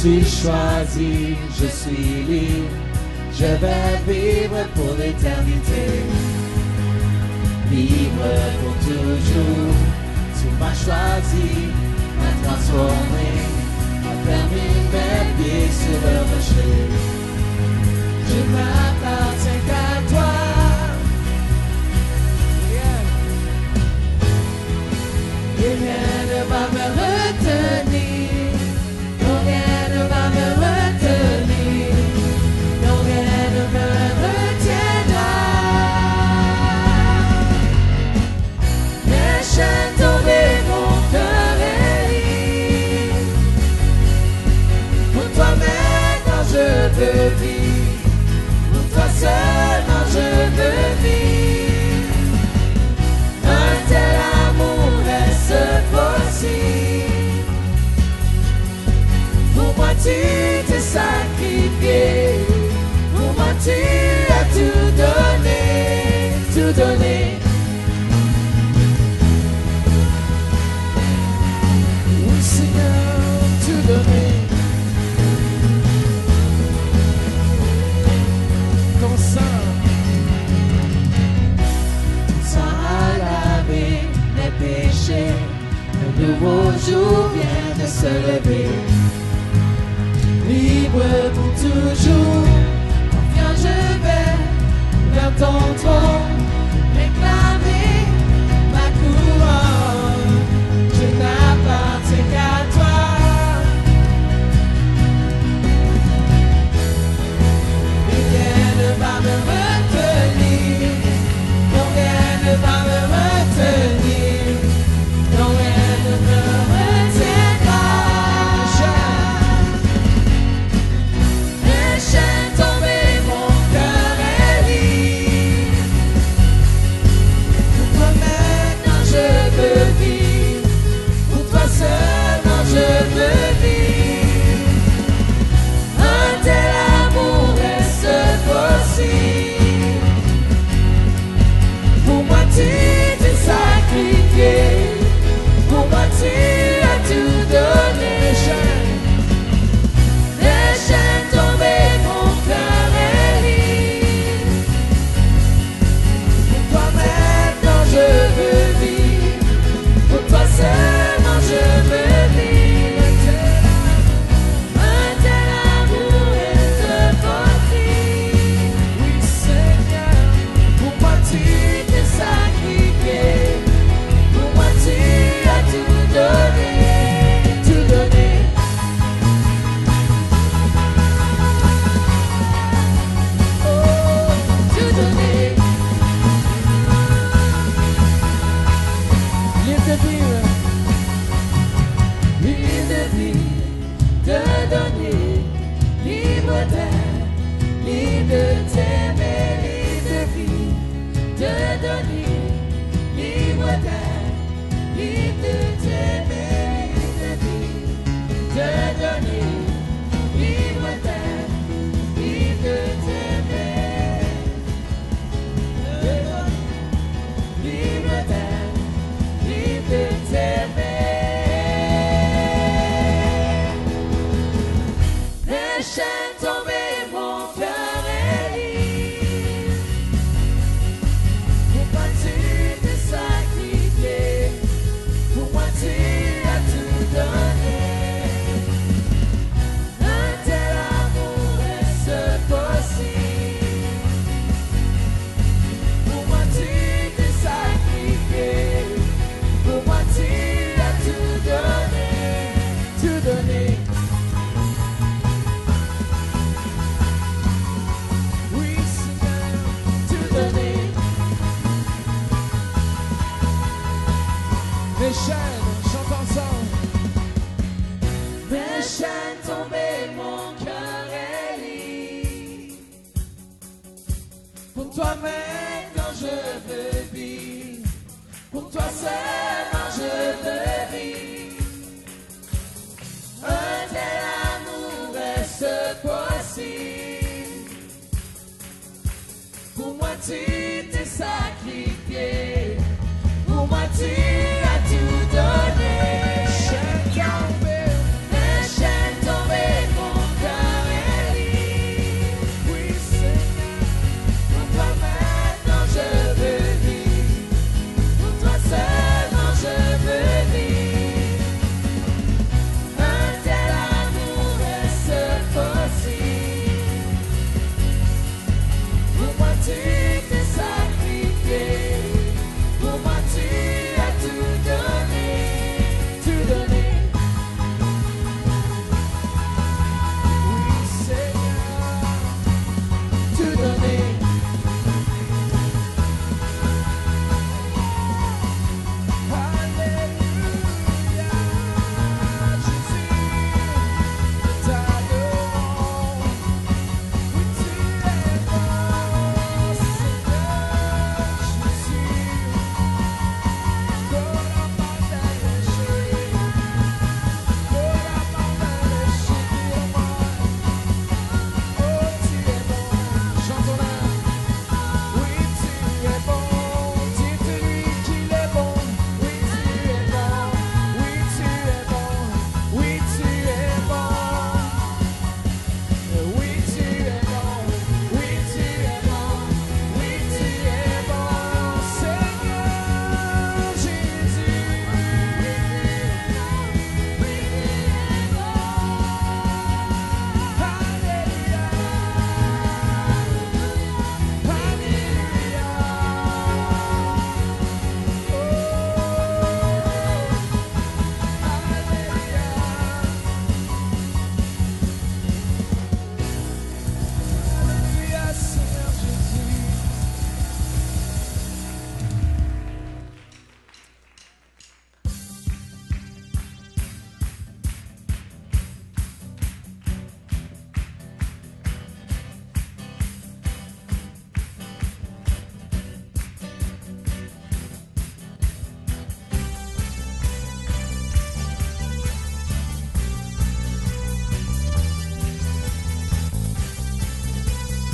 suis choisi, je suis libre, je vais vivre pour l'éternité. Libre pour toujours, tu m'as choisi, m'as transformé, m'as permis de mettre pied sur le rocher. Je m'appartiens qu'à toi. Et rien ne va me retenir, non rien ne va me retenir, non rien ne me retiendra. Les chaînes tombées, mon cœur est libre. Pour toi maintenant je veux vivre, pour toi seulement je veux vivre. Un tel amour est-ce possible? Pour moi tu t'es sacrifié, pour moi tu as tout donné, tout donné. Oui Seigneur, tout donné. Ton sang a lavé mes péchés, un nouveau jour vient de se lever. Libre pour toujours, confiant je vais vers ton trône, réclamer ma couronne. Je n'appartiens qu'à toi. Et rien ne va me retenir, non rien ne va me retenir, non rien ne me retiendra. Les chaînes tombées, mon cœur est libre. Pour toi maintenant je veux vivre, pour toi seulement je veux vivre. Un tel amour est-ce possible? Pour moi tu t'es sacrifié, pour moi tu as tout donné. Les chaînes tombées, mon cœur est libre. Pour toi maintenant je veux vivre, pour toi seulement je veux vivre. Un tel amour est-ce possible? Oui Seigneur, pour moi tu t'es sacrifié, pour moi tu as tout donné, tout donné. Oh, tout donné. Libre de vivre, libre de vivre, de donner, libre d'être, libre de t'aimer, libre de vivre, de donner, libre d'être, libre de t'aimer, libre de vivre, de donner, libre d'être, libre de t'aimer, de donner, libre d'être, libre de t'aimer. Les chaînes tombées, mon cœur est libre. Pour moi tu t'es sacrifié, pour moi tu as tout donné. Un tel amour est-ce possible? Pour moi tu t'es sacrifié, pour moi tu as tout donné, tout donné. Oui Seigneur, tout donné. Mes chaînes, chante ensemble. Mes chaînes tombées, mon cœur est libre. Pour toi maintenant je veux vivre, pour toi seulement je veux vivre. Un tel amour est-ce possible? Pour moi tu t'es sacrifié, pour moi tu as tout donné. Les chaînes tombées,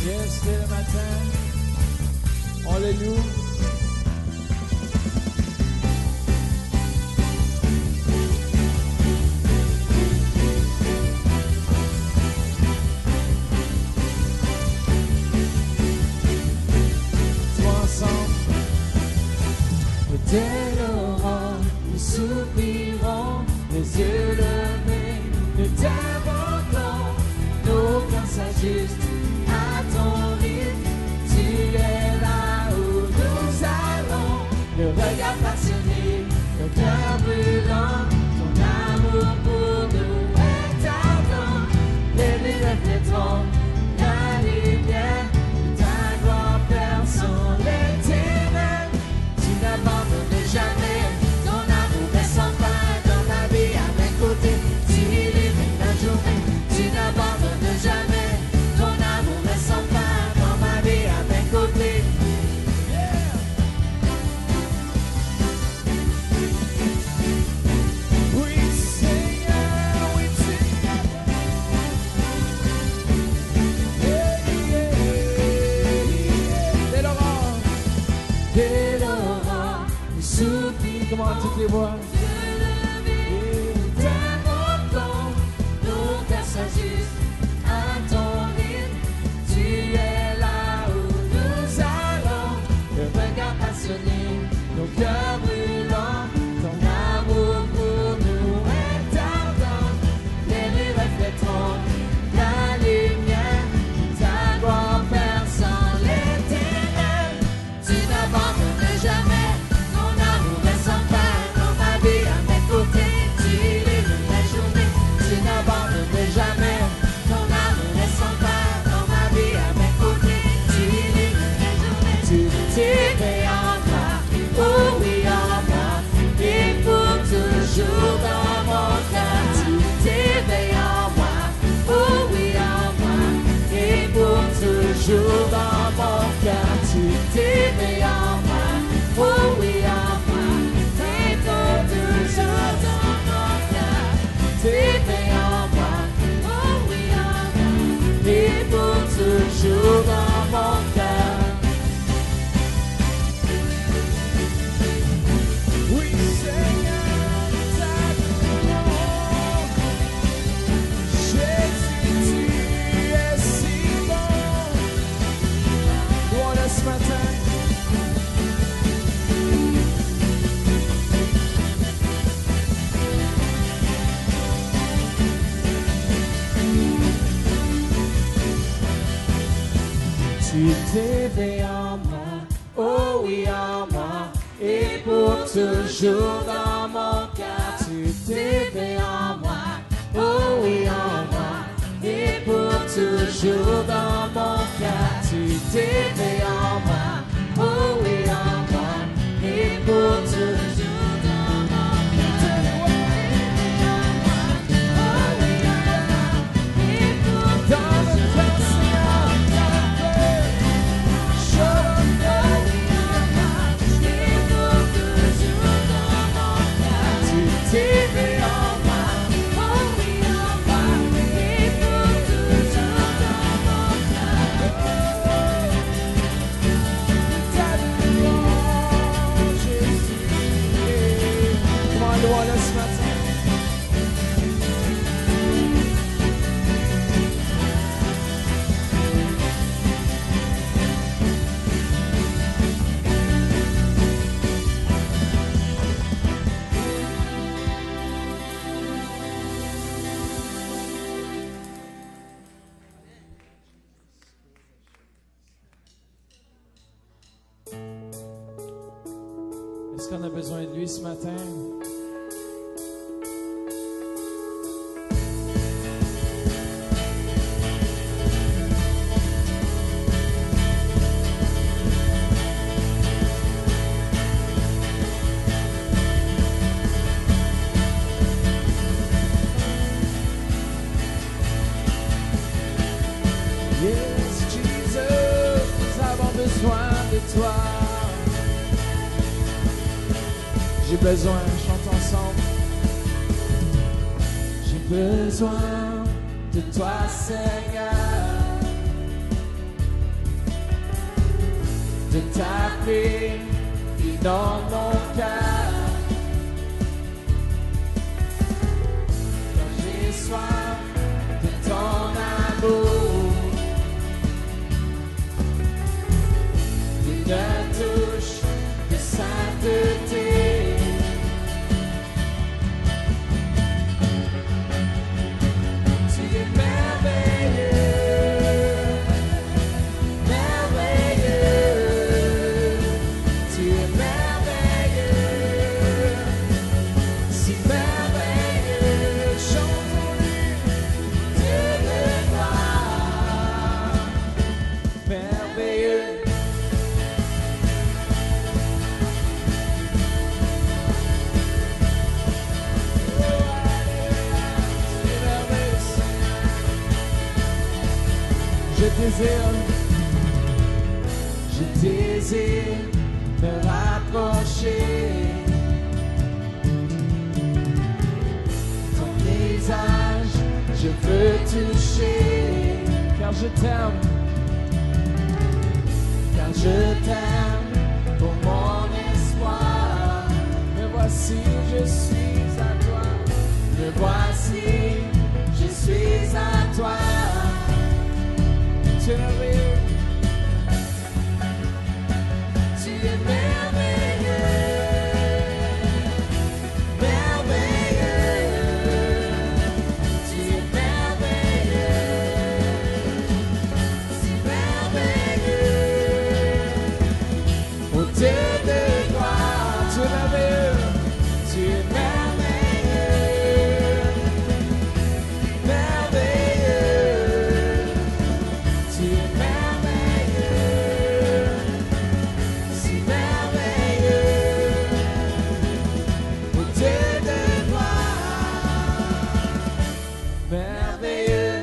Yes, dès le matin. Alléluia. Dès l'aurore, nous soupirons, les yeux levés, nous t'invoquons, nos cœurs s'ajustent à ton rythme. Tu es là où nous allons, le regard passionné, le cœur brûlant, ton amour pour nous est ardent. Les nuits refléteront la lumière de ta gloire perçant les ténèbres. Tu n'abandonnes jamais, ton amour est sans fin dans ma vie à mes côtés. Tu illumines la journée, tu n'abandonnes jamais, ton amour est sans fin dans ma vie à mes côtés. Oui, Seigneur, oui, Seigneur. Dès l'aurore, Dès l'aurore, nous soupirons, comment toutes les voix? nous t'invoquons, nos cœurs s'ajustent à ton rythme. Tu es là où nous allons, le regard passionné, nos cœurs brûlants, ton amour pour nous est ardent. Les nuits refléteront la lumière, ta gloire perçant les ténèbres. Tu n'abandonnes jamais, ton amour est sans fin dans ma vie à mes côtés. Tu illumines la journée, tu n'abandonnes jamais, ton amour est sans fin dans ma vie à mes côtés. Tu illumines la journée, tu t'es en moi, oh oui en moi, et pour toujours dans mon cœur. Tu t'éveilles en moi, oh oui en moi, et pour toujours dans mon cœur. Tu t'éveilles en moi, oh oui en moi, et pour toujours dans mon cœur. T'éveilles en moi, oh oui en moi, et pour toujours dans mon cœur. Oui, Seigneur, t'adorons. Jésus, tu es si bon. Voilà ce matin. Tu t'éveilles en moi, oh oui en moi, et pour toujours dans mon cœur. Tu t'éveilles en moi, oh oui en moi, et pour toujours dans mon cœur. Tu t'éveilles en moi, oh oui en moi, et pour toujours dans mon cœur. T'éveilles en moi, oh oui en moi, et pour Dans le cœur, Seigneur, t'éveilles en moi, oh oui en moi, et pour toujours dans mon cœur. t'adorons, Jésus. Comment allons-nous ce matin? Est-ce qu'on a besoin de lui ce matin? Yes, Jesus, nous avons besoin de toi. J'ai besoin, chante ensemble. J'ai besoin de toi, Seigneur. appelé, vis dans mon cœur. Quand j'ai soif de ton amour, d'une touche de sainteté. Tu es merveilleux, merveilleux. Tu es merveilleux, si merveilleux. Chantons-lui, Dieu de gloire, merveilleux. Je désire me rapprocher. Ton visage, je veux toucher. Car je t'aime, pour mon espoir. Me voici, je suis à toi. Me voici, je suis à toi. Tu es merveilleux, tu es merveilleux, merveilleux, tu es merveilleux, si merveilleux, au Dieu de gloire. Tu es merveilleux, tu es merveilleux, merveilleux. Tu es merveilleux, si merveilleux, au Dieu de gloire, merveilleux.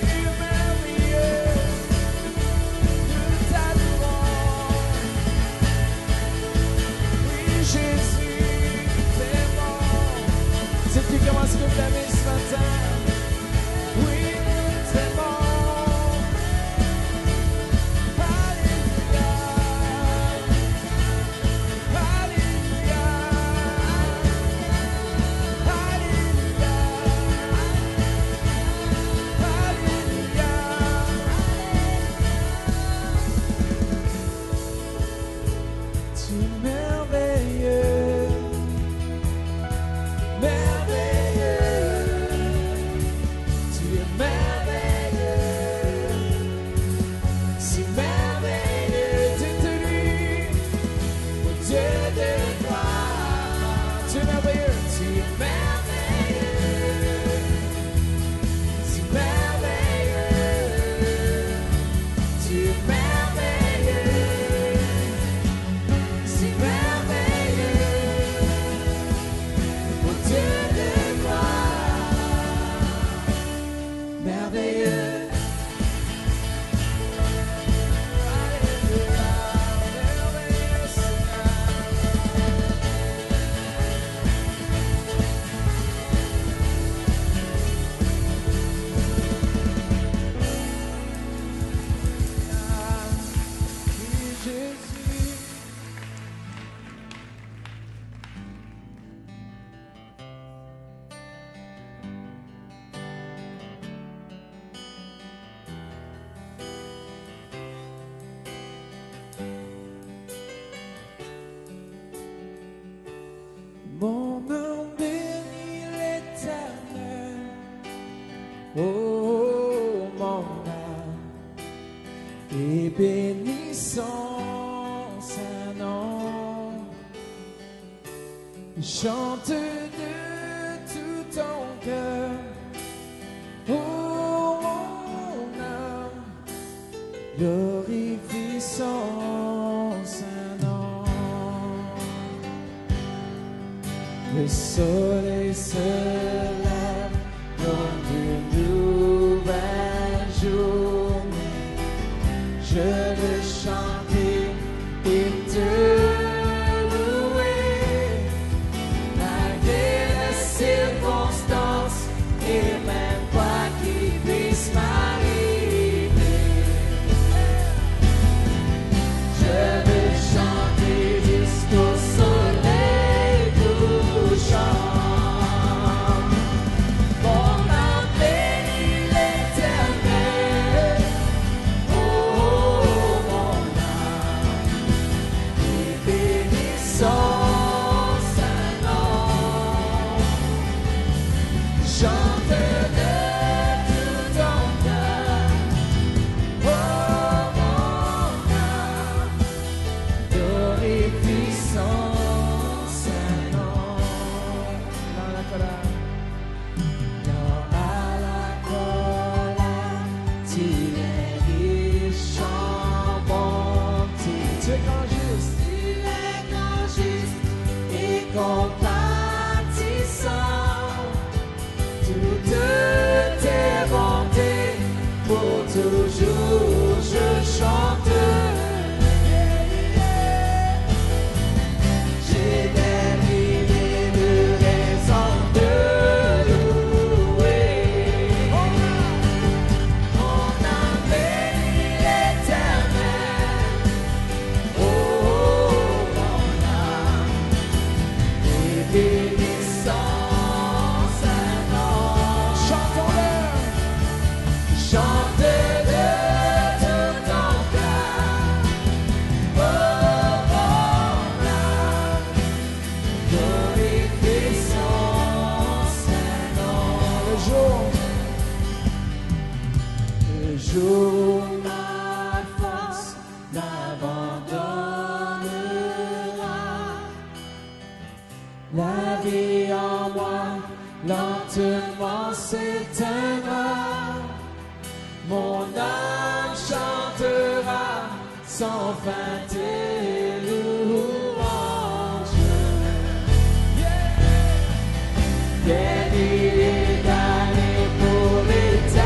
Tu es merveilleux, nous t'adorons. Oui, Jésus, t'aimons. C'est qui commence que t'aimer ce matin. Oui, nous t'aimons. Alléluia. Alléluia. Alléluia. Alléluia. Tu es merveilleux. Merveilleux. Tu es merveilleux, si merveilleux. Dites-lui, au Dieu de gloire. Tu es merveilleux, tu es merveilleux, si merveilleux. Tu es merveilleux, si merveilleux, au Dieu de gloire, merveilleux. Alléluia, merveilleux Seigneur. Oui, Jésus. Mon âme bénit l'Éternel, oh mon âme, et bénis son saint nom. Chante de tout ton cœur, oh mon âme, glorifie son saint nom. Le soleil se lève comme une nouvelle journée. Je veux chanter et te louer, malgré les circonstances et même quoi qui puisse m'arriver. Chante de tout ton cœur. Oh, mon âme, glorifie son Saint-Nom. Le jour où ma force m'abandonnera, la vie en moi lentement s'éteindra. Mon âme chantera sans fin tes louanges. Des milliers d'années pour l'éternité.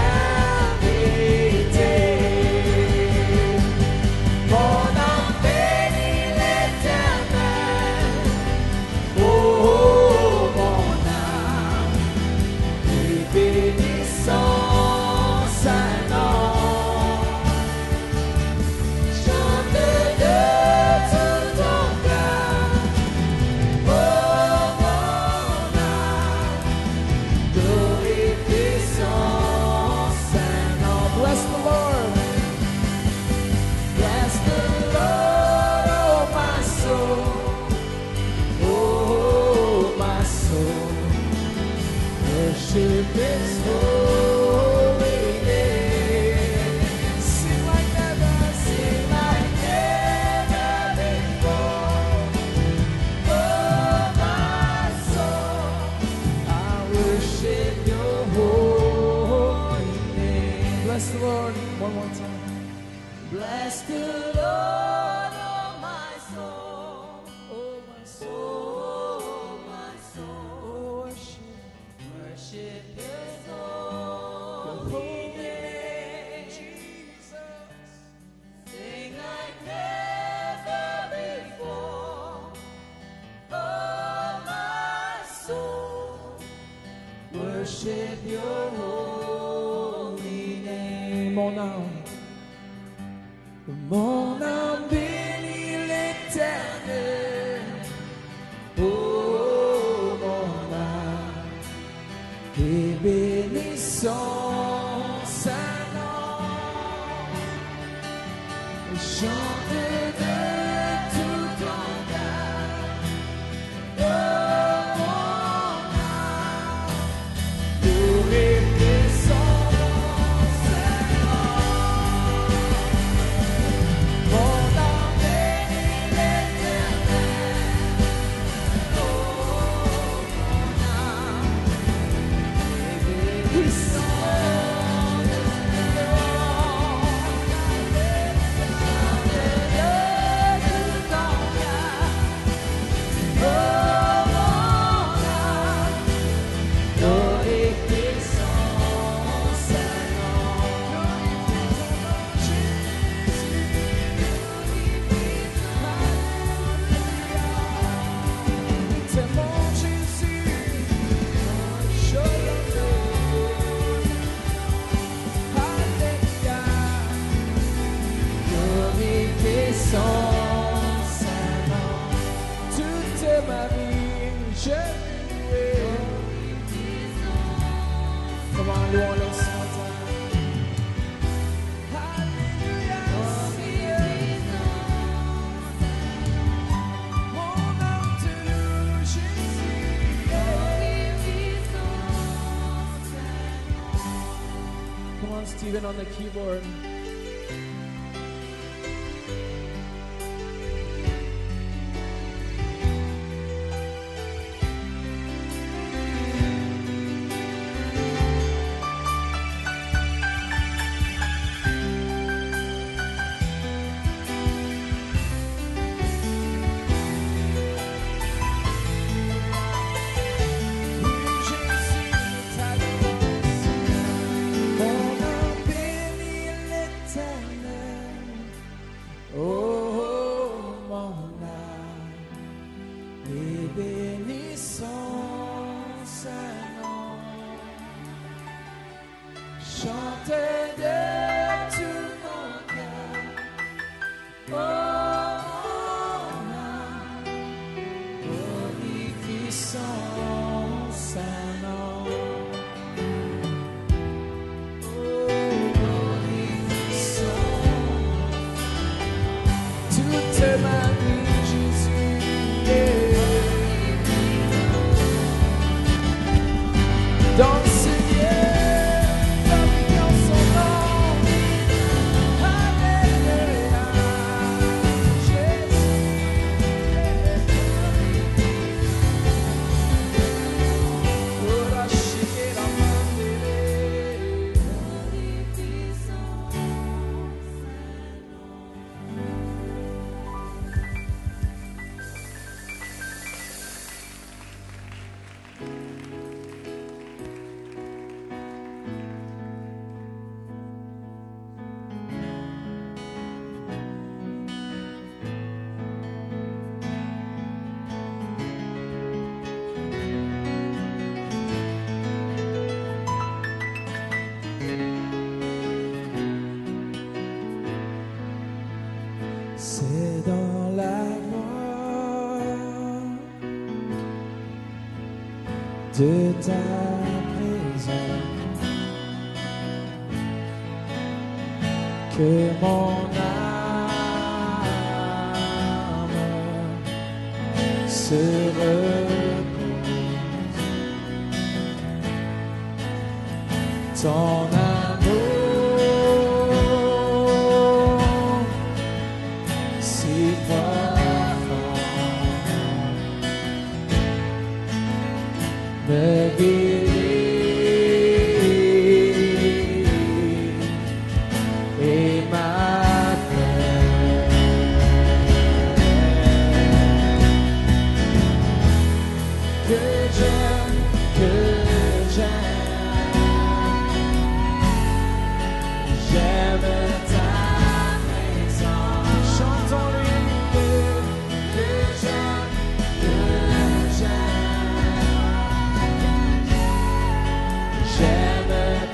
Mon âme bénit l'Éternel. Oh, mon âme, et bénis son Saint-Nom. Chante de tout ton cœur. Oh, mon âme, glorifie son Saint-Nom. Bless the Lord. Bless the Lord, oh my soul. Oh, my soul. Worship His holy name. Sing like never before. Oh, my soul, I worship Your holy name. Bless the Lord one more time. Bless the Lord, oh my soul. Oh, my soul, my soul. Worship His holy name, Jesus. Sing like never before. Oh, my soul, worship Your holy name. Mon âme bénit l'Éternel. Oh, mon âme, et bénis son Saint-Nom. Chante de tout ton cœur. Oh, mon âme, glorifie son Saint-Nom. Mon âme bénit l'Éternel. Oh, mon âme, bénis son Come on, louons-le ce matin. Alléluia. Mon âme te loue, Jésus. Come on, Stephen on the keyboard. Mon âme bénit l'Éternel. de ta présence. Que mon âme se repose. Ton amour si profond me guérit et m'appelle. Que j'aime ta présence. Chantons-lui que j'aime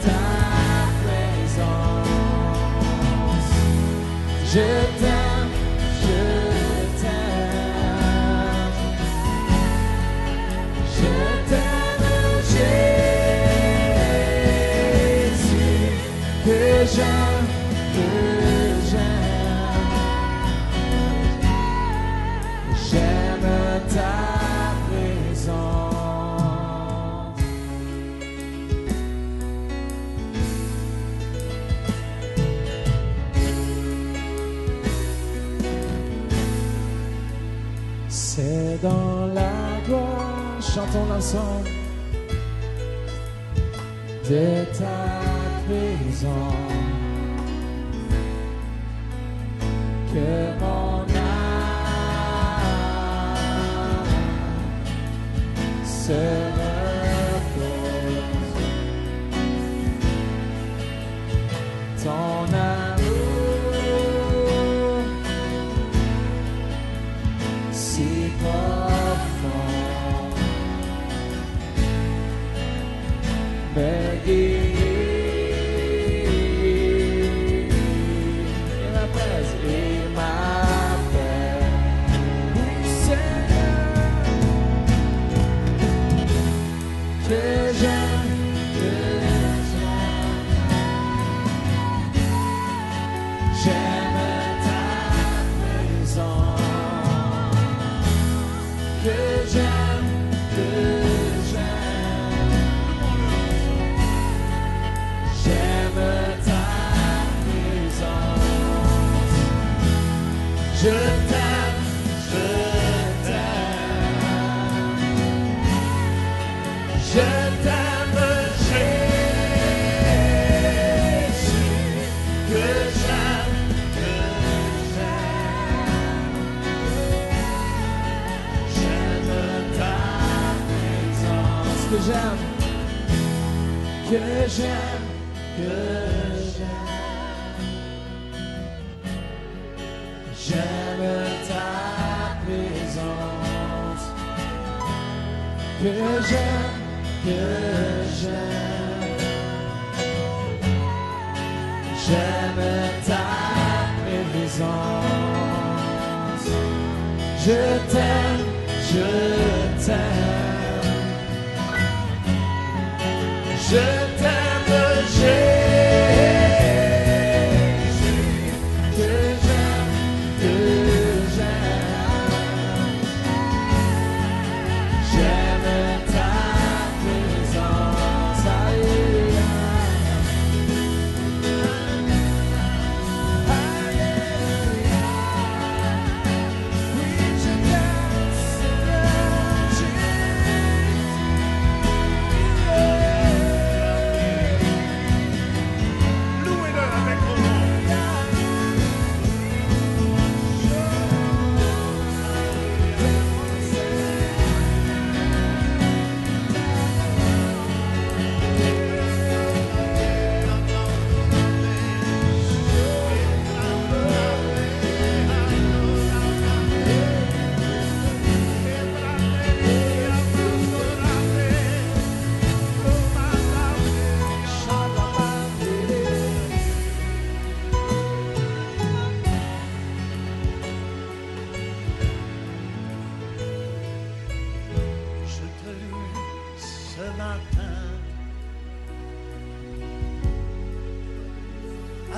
ta présence. Je t'aime, Jésus, que j'aime ta présence. C'est dans la gloire, chantons ensemble, de ta présence que mon âme se repose. Ton amour si profond me guérit. Je t'aime, Jésus, que j'aime, j'aime ta présence, que j'aime, j'aime ta présence, que j'aime, j'aime ta présence. Je t'aime, Jésus, que j'aime, j'aime ta présence. Alléluia.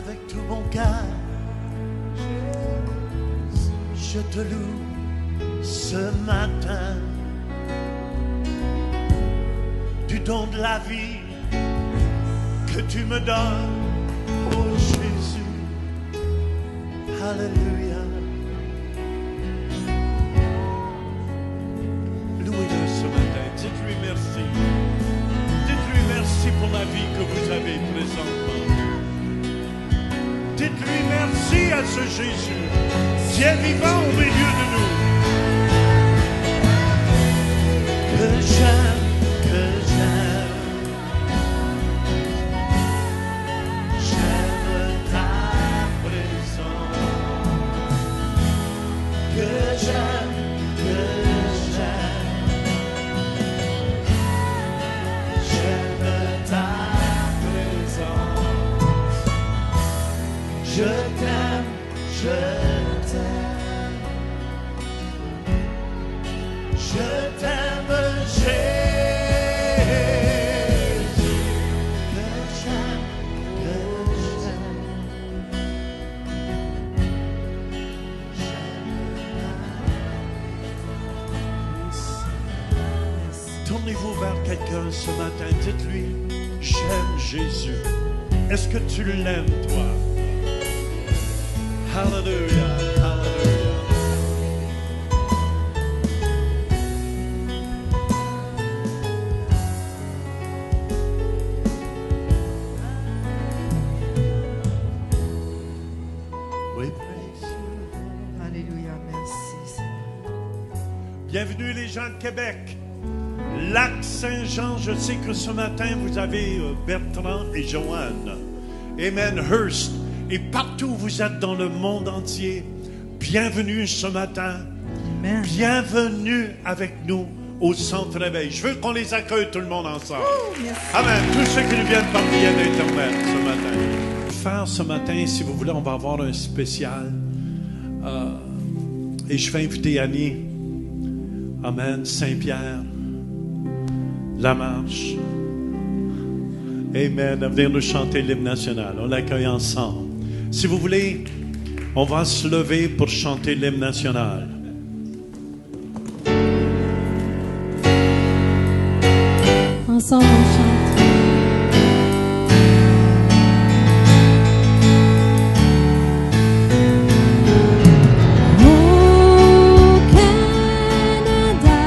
avec tout mon cœur. Je te loue ce matin du don de la vie que tu me donnes, oh Jésus. Alléluia. Louez-le ce matin, dites-lui merci. Dites-lui merci pour la vie que vous avez présentement. Dites-lui merci à ce Jésus qui est vivant au milieu de nous. Que j'aime, que j'aime. J'aime ta présence. Que j'aime, que j'aime. J'aime ta présence. Je t'aime, je t'aime. Je t'aime, Jésus. Que j'aime, que j'aime. Tournez-vous vers quelqu'un ce matin, dites-lui, j'aime Jésus. Est-ce que tu l'aimes, toi? Hallelujah, hallelujah. We praise you. Alléluia, merci Seigneur. Bienvenue les gens de Québec. Lac Saint-Jean, je sais que ce matin vous avez Bertrand et Joanne. Amen, Hearst. Et partout où vous êtes dans le monde entier, bienvenue ce matin. Amen. Bienvenue avec nous au Centre Réveil. Je veux qu'on les accueille tout le monde ensemble. Merci. Amen. Tous ceux qui nous viennent par via d'Internet ce matin. Faire ce matin, si vous voulez, on va avoir un spécial. Et je vais inviter Annie. Amen. Saint-Pierre. La marche. Amen. À venir nous chanter l'hymne national. On l'accueille ensemble. Si vous voulez, on va se lever pour chanter l'hymne national. Ensemble, on chante. Au Canada,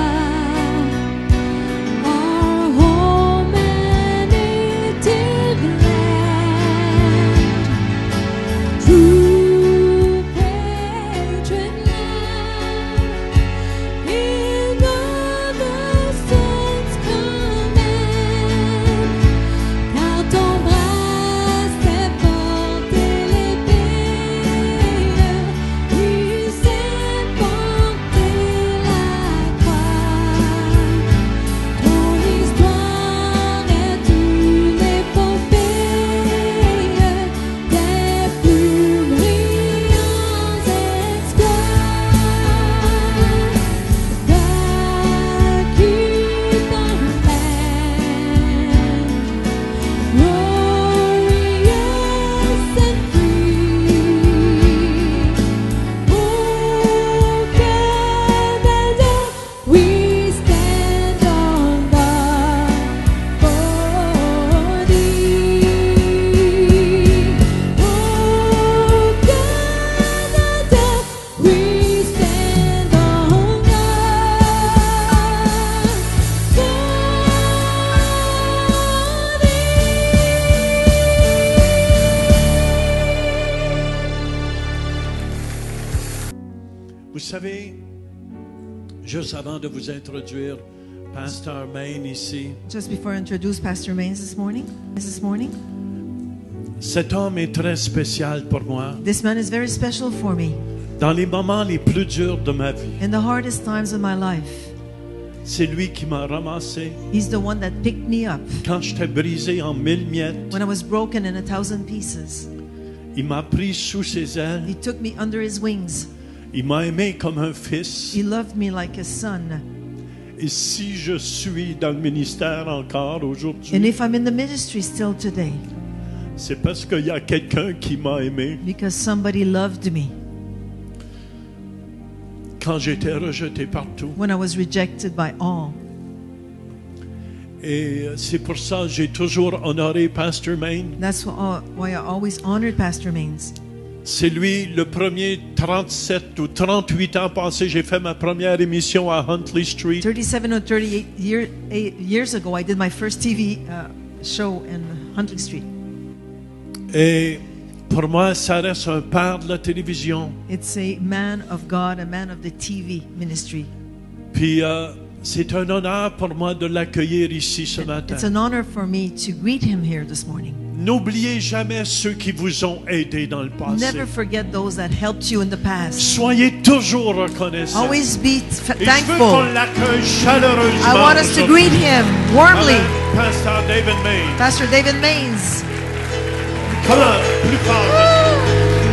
our home and native land, true patron land, in the saints' command, car ton bras s'est porté l'épée, il s'est porté la croix. Ton histoire est une épopée des plus brillants exploits, vaincu par l'âme, glorious and free. Au Canada, we stand on the body. Au Canada, we stand on the Vous savez, juste avant de vous introduire, Pasteur Maine ici, Just before I introduce Pastor Maines this morning, cet homme est très spécial pour moi. this man is very special for me. Dans les moments les plus durs de ma vie, In the hardest times of my life, c'est lui qui m'a ramassé he's the one that picked me up quand j'étais brisé en 1000 miettes. when I was broken in 1,000 pieces. Il m'a pris sous ses ailes. He took me under his wings. Il m'a aimé comme un fils. He loved me like a son. Et si je suis dans le ministère encore And aujourd'hui, if I'm in the ministry still today, C'est parce qu'il y a quelqu'un qui m'a aimé because somebody loved me quand j'étais rejeté partout. when I was rejected by all. Et c'est pour ça que j'ai toujours honoré Pastor Main. That's why I always honored Pastor Mains. C'est lui le premier 37 ou 38 ans passé. J'ai fait ma première émission à Huntley Street. 37 or 38 years ago, I did my first TV show in Huntley Street. Et pour moi, ça reste un père de la télévision. It's a man of God, a man of the TV ministry. Puis c'est un honneur pour moi de l'accueillir ici ce matin. It's an honor for me to greet him here this morning. N'oubliez jamais ceux qui vous ont aidé dans le passé. Never forget those that helped you in the past. Soyez toujours reconnaissants. Always be Et je veux thankful. qu'on l'accueille chaleureusement. I want us to greet him warmly. Amen. Pastor David Main. Pastor David Mains. Come on, plus fort.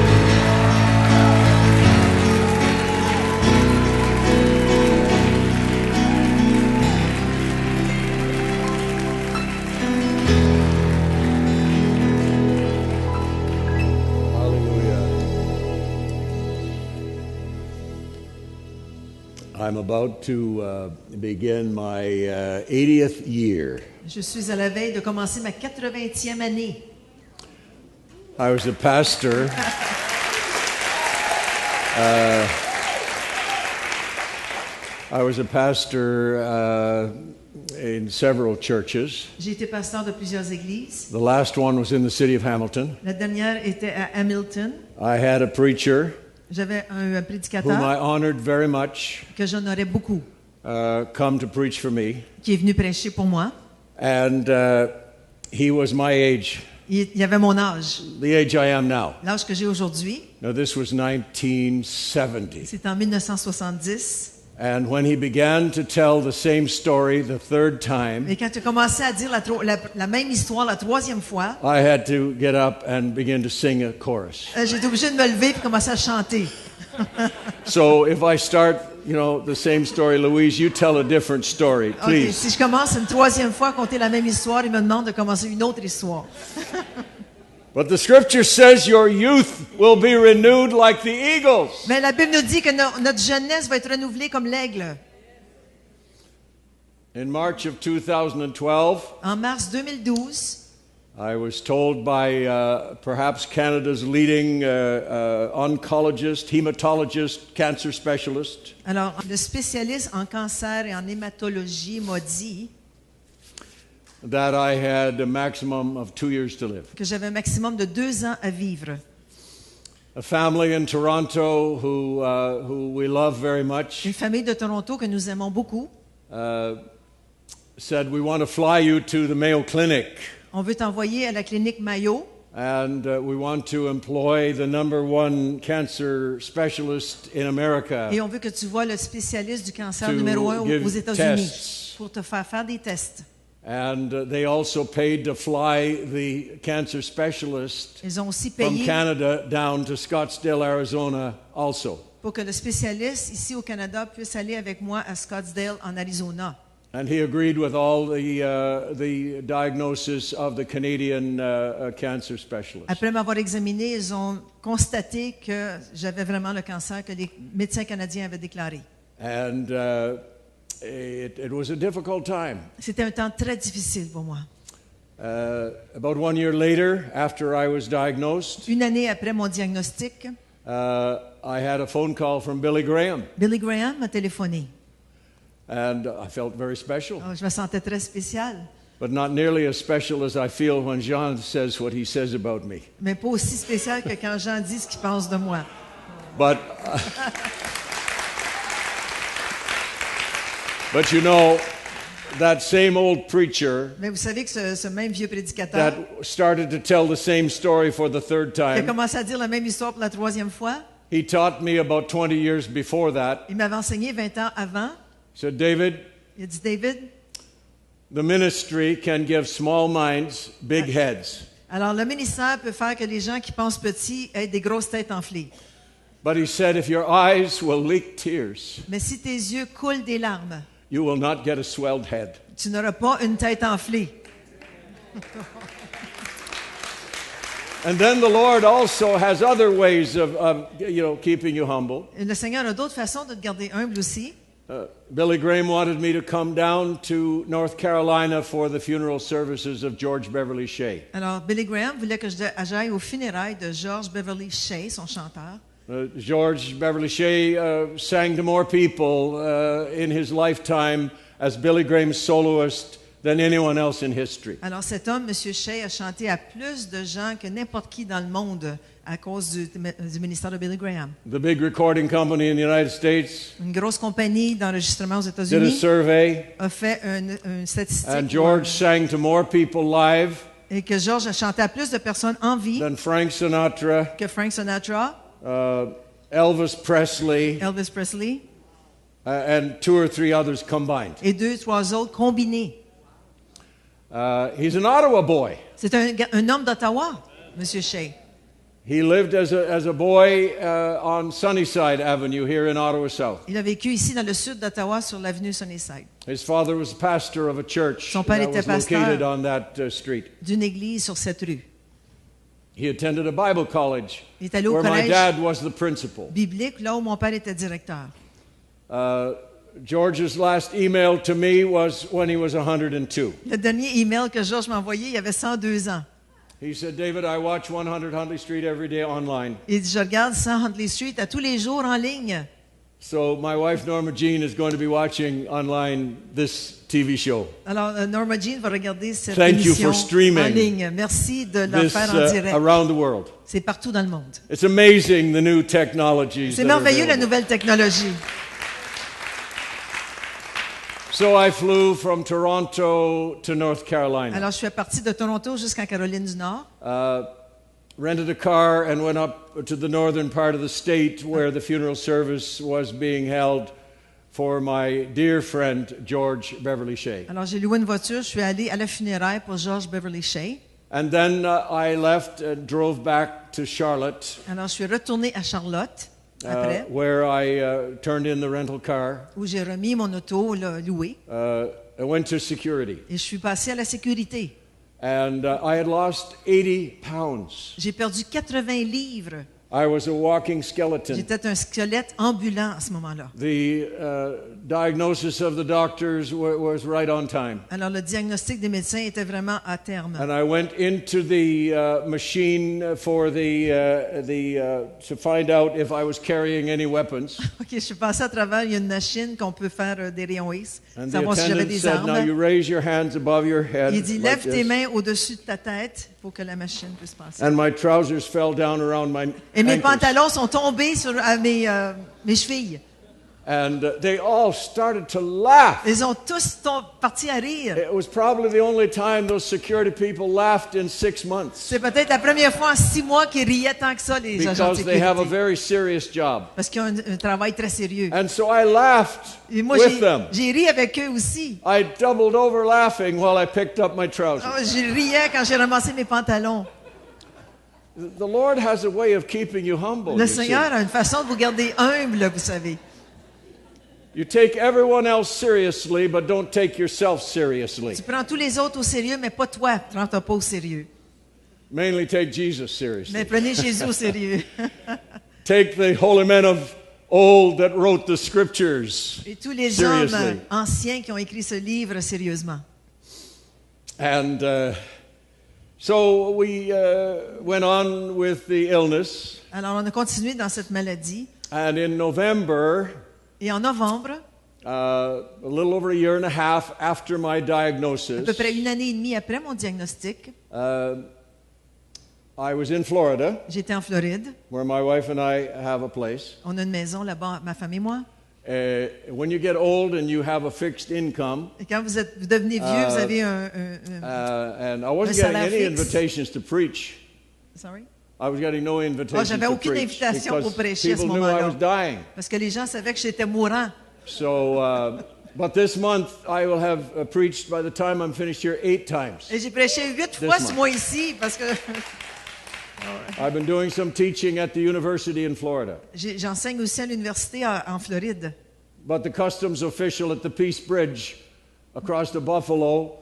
I'm about to begin my 80th year. Je suis à la veille de commencer ma 80e année. I was a pastor. I was a pastor in several churches. J'ai été pasteur de plusieurs églises. The last one was in the city of Hamilton. La dernière était à Hamilton. I had a preacher J'avais un whom I prédicateur honored very much que j'honorais beaucoup, come to preach for me. qui est venu prêcher pour moi. And he was my age, Il avait mon âge, the age I am now. l'âge que j'ai aujourd'hui. Now, this was 1970. C'est en 1970. And when he began to tell the same story the third time, Et quand tu as commencé à dire la même histoire la troisième fois, I had to get up and begin to sing a chorus. j'ai été obligé de me lever et commencer à chanter. So if I start, the same story, Louise, you tell a different story, Ok, please. si je commence une troisième fois à compter la même histoire, il me demande de commencer une autre histoire. But the scripture says your youth will be renewed like the eagles. Mais la Bible nous dit que notre jeunesse va être renouvelée comme l'aigle. In March of 2012, En mars 2012, I was told by perhaps Canada's leading oncologist, hematologist, cancer specialist, alors le spécialiste en cancer et en hématologie m'a dit that I had a maximum of 2 years to live. que j'avais un maximum de 2 ans à vivre. A family in Toronto who we love very much Une famille de Toronto que nous aimons beaucoup. said, we want to fly you to the Mayo Clinic, On veut t'envoyer à la clinique Mayo and we want to employ the #1 cancer specialist in America et on veut que tu vois le spécialiste du cancer To numéro 1 give aux États-Unis tests. pour te faire des tests. And they also paid to fly the cancer specialist Ils ont aussi from payé Canada down to Scottsdale, Arizona also. pour que le spécialiste ici au Canada puisse aller avec moi à Scottsdale en Arizona. And he agreed with all the diagnosis of the Canadian cancer specialist. Après m'avoir examiné, ils ont constaté que j'avais vraiment le cancer que les médecins canadiens avaient déclaré. And it was a difficult time. C'était un temps très difficile pour moi. About 1 year later, after I was diagnosed, Une année après mon diagnostic, I had a phone call from Billy Graham, Billy Graham m'a téléphoné. and I felt very special, Alors, je me sentais très spéciale, but not nearly as special as I feel when Jean says what he says about me. mais pas aussi spéciale que quand Jean dit ce qu'il pense de moi. But but you know, that same old preacher Mais vous savez que ce même vieux prédicateur that started to tell the same story for the third qui a time, commencé à dire la même histoire pour la troisième fois, he taught me about 20 years before that. il m'avait enseigné 20 ans avant. He said, David, Il a dit, David, the ministry can give small minds big heads. alors le ministère peut faire que les gens qui pensent petits aient des grosses têtes enflées. But he said, if your eyes will leak tears, Mais si tes yeux coulent des larmes, you will not get a swelled head. tu n'auras pas une tête enflée. And then the Lord also has other ways of keeping you humble. Et le Seigneur a d'autres façons de te garder humble aussi. Billy Graham wanted me to come down to North Carolina for the funeral services of George Beverly Shea. Alors, Billy Graham voulait que j'aille aux funérailles de George Beverly Shea, son chanteur. George Beverly Shea sang to more people in his lifetime as Billy Graham's soloist than anyone else in history. Alors, cet homme, M. Shea, a chanté à plus de gens que n'importe qui dans le monde à cause du ministère de Billy Graham. The big recording company in the United States Une grosse compagnie d'enregistrement aux did a États-Unis survey, a fait une statistique and George sang to more people live et que George a chanté à plus de personnes en vie than Frank Sinatra, que Frank Sinatra, Elvis Presley, Elvis Presley and 2 or 3 others combined. et 2, 3 autres combinés. He's an Ottawa boy. C'est un homme d'Ottawa, M. Shea. He lived as a boy on Sunnyside Avenue here in Ottawa South. Il a vécu ici dans le sud d'Ottawa sur l'avenue Sunnyside, His father was pastor of a church Son père that était was pasteur. located on that street. d'une église sur cette rue. He attended a Bible college Il est allé au where my collège dad was the principal. biblique, là où mon père était directeur. George's last email to me was when he was 102. Le dernier email que Georges m'a envoyé, il avait 102 ans. He said, David, I watch 100 Huntley Street every day online. Il dit, je regarde 100 Huntley Street à tous les jours en ligne. So my wife Norma Jean is going to be watching online this TV show. Alors, Norma Jean va regarder cette Thank you émission for streaming en ligne. Merci de la This faire en direct. around the world. C'est partout dans le monde. It's amazing the new technologies. C'est that are merveilleux la available. nouvelle technologie. So I flew from Toronto to North Carolina. Alors, je suis partie de Toronto jusqu'en Caroline du Nord. Rented a car and went up to the northern part of the state where the funeral service was being held for my dear friend George Beverly Shea. Alors, j'ai loué une voiture. Je suis allée à la funéraire pour George Beverly Shea. And then I left and drove back to Charlotte, Alors, je suis retournée à Charlotte après, where I turned in the rental car. où j'ai remis mon auto là, loué. I went to security. Et je suis passée à la sécurité. And I had lost 80 pounds. J'ai perdu 80 livres. I was a walking skeleton. J'étais un squelette ambulant à ce moment-là. The diagnosis of the doctors was right on time. Alors, le diagnostic des médecins était vraiment à terme. And I went into the machine for to find out if I was carrying any weapons. OK, je suis passée à travers. Il y a une machine qu'on peut faire des rayons X, And the savoir si j'avais attendant des said, "Now you armes. raise your hands above your head." Il dit, like lève tes this." mains au-dessus de ta tête pour que la machine puisse passer. And my trousers fell down around my Et mes ankles. pantalons sont tombés sur mes chevilles. And they all started to laugh. Ils ont tous parti à rire. It was probably the only time those security people laughed in 6 months. C'est peut-être la première fois en 6 mois qu'ils riaient tant que ça, les agents de Because they have a sécurité. very serious job. Parce qu'ils ont un travail très sérieux. And so I laughed Et moi, with them. j'ai ri avec eux aussi. I doubled over laughing while I picked up my trousers. Oh, je riais quand j'ai ramassé mes pantalons. The Lord has a way of keeping you humble. Le you see. Seigneur a une façon de vous garder humble, vous savez. You take everyone else seriously, but don't take yourself seriously. Tu prends tous les autres au sérieux, mais pas toi. Prends-toi pas au sérieux. Mainly take Jesus seriously. Mais prenez Jésus au sérieux. Take the holy men of old that wrote the scriptures Et tous les seriously. hommes anciens qui ont écrit ce livre sérieusement. And so we went on with the illness. Alors, on a continué dans cette maladie. And in November, Et en novembre, a little over a year and a half after my à diagnosis, peu près 1 année et demie après mon diagnostic, I was in Florida, j'étais en Floride. where my wife and I have a place. On a une maison là-bas, ma femme et moi. When you get old and you have a fixed income, Et quand vous devenez vieux, vous avez and I wasn't Un getting salaire any fixe. invitations to preach. Sorry? I was getting no invitations j'avais to aucune preach invitation because pour prêcher à ce people knew I moment-là. was dying. Parce que les gens savaient que j'étais mourant. So, but this month I will have preached by the time I'm finished here 8 times. Et j'ai prêché 8 fois ce month. mois ici parce que I've been doing some teaching at the university in Florida. j'enseigne aussi à l'université en Floride. But the customs official at the Peace Bridge across the Buffalo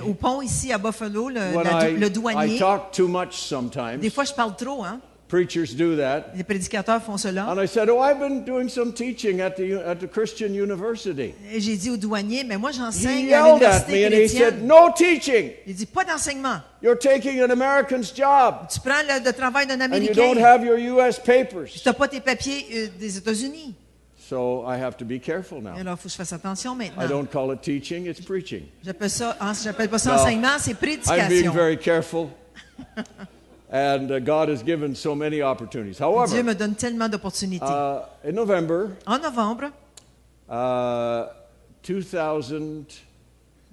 au pont ici à Buffalo, when le I douanier. talk too much sometimes. Des fois, je parle trop, hein? Preachers do that. Les prédicateurs font cela. And I said, "Oh, I've been doing some teaching at the Christian University." Et j'ai dit au douanier, mais moi, He j'enseigne à yelled at l'université me and he said, chrétienne. "No teaching. Il dit, pas d'enseignement. You're taking an American's job Tu prends le travail d'un and you don't Américain. have your US papers." Tu n'as pas tes papiers des États-Unis. So I have to be careful now. Et alors, il faut que je fasse attention I maintenant. don't call it teaching, it's preaching. J'appelle pas ça No. enseignement, c'est I'm being prédication. very careful. And God has given so many opportunities. Dieu However, me donne tellement d'opportunités. in November En novembre,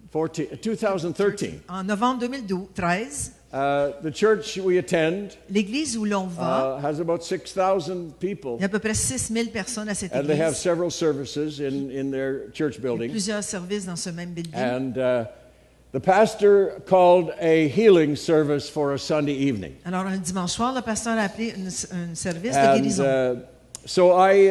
2013, en novembre 2013, the church we attend l'église où l'on va, has about 6,000 people, il y a à peu près 6000 personnes à cette and they have église. several services in their church Il y a building. plusieurs services dans ce même building. And the pastor called a healing service for a Sunday evening. Alors, un dimanche soir, le pasteur a appelé un service de And guérison. so I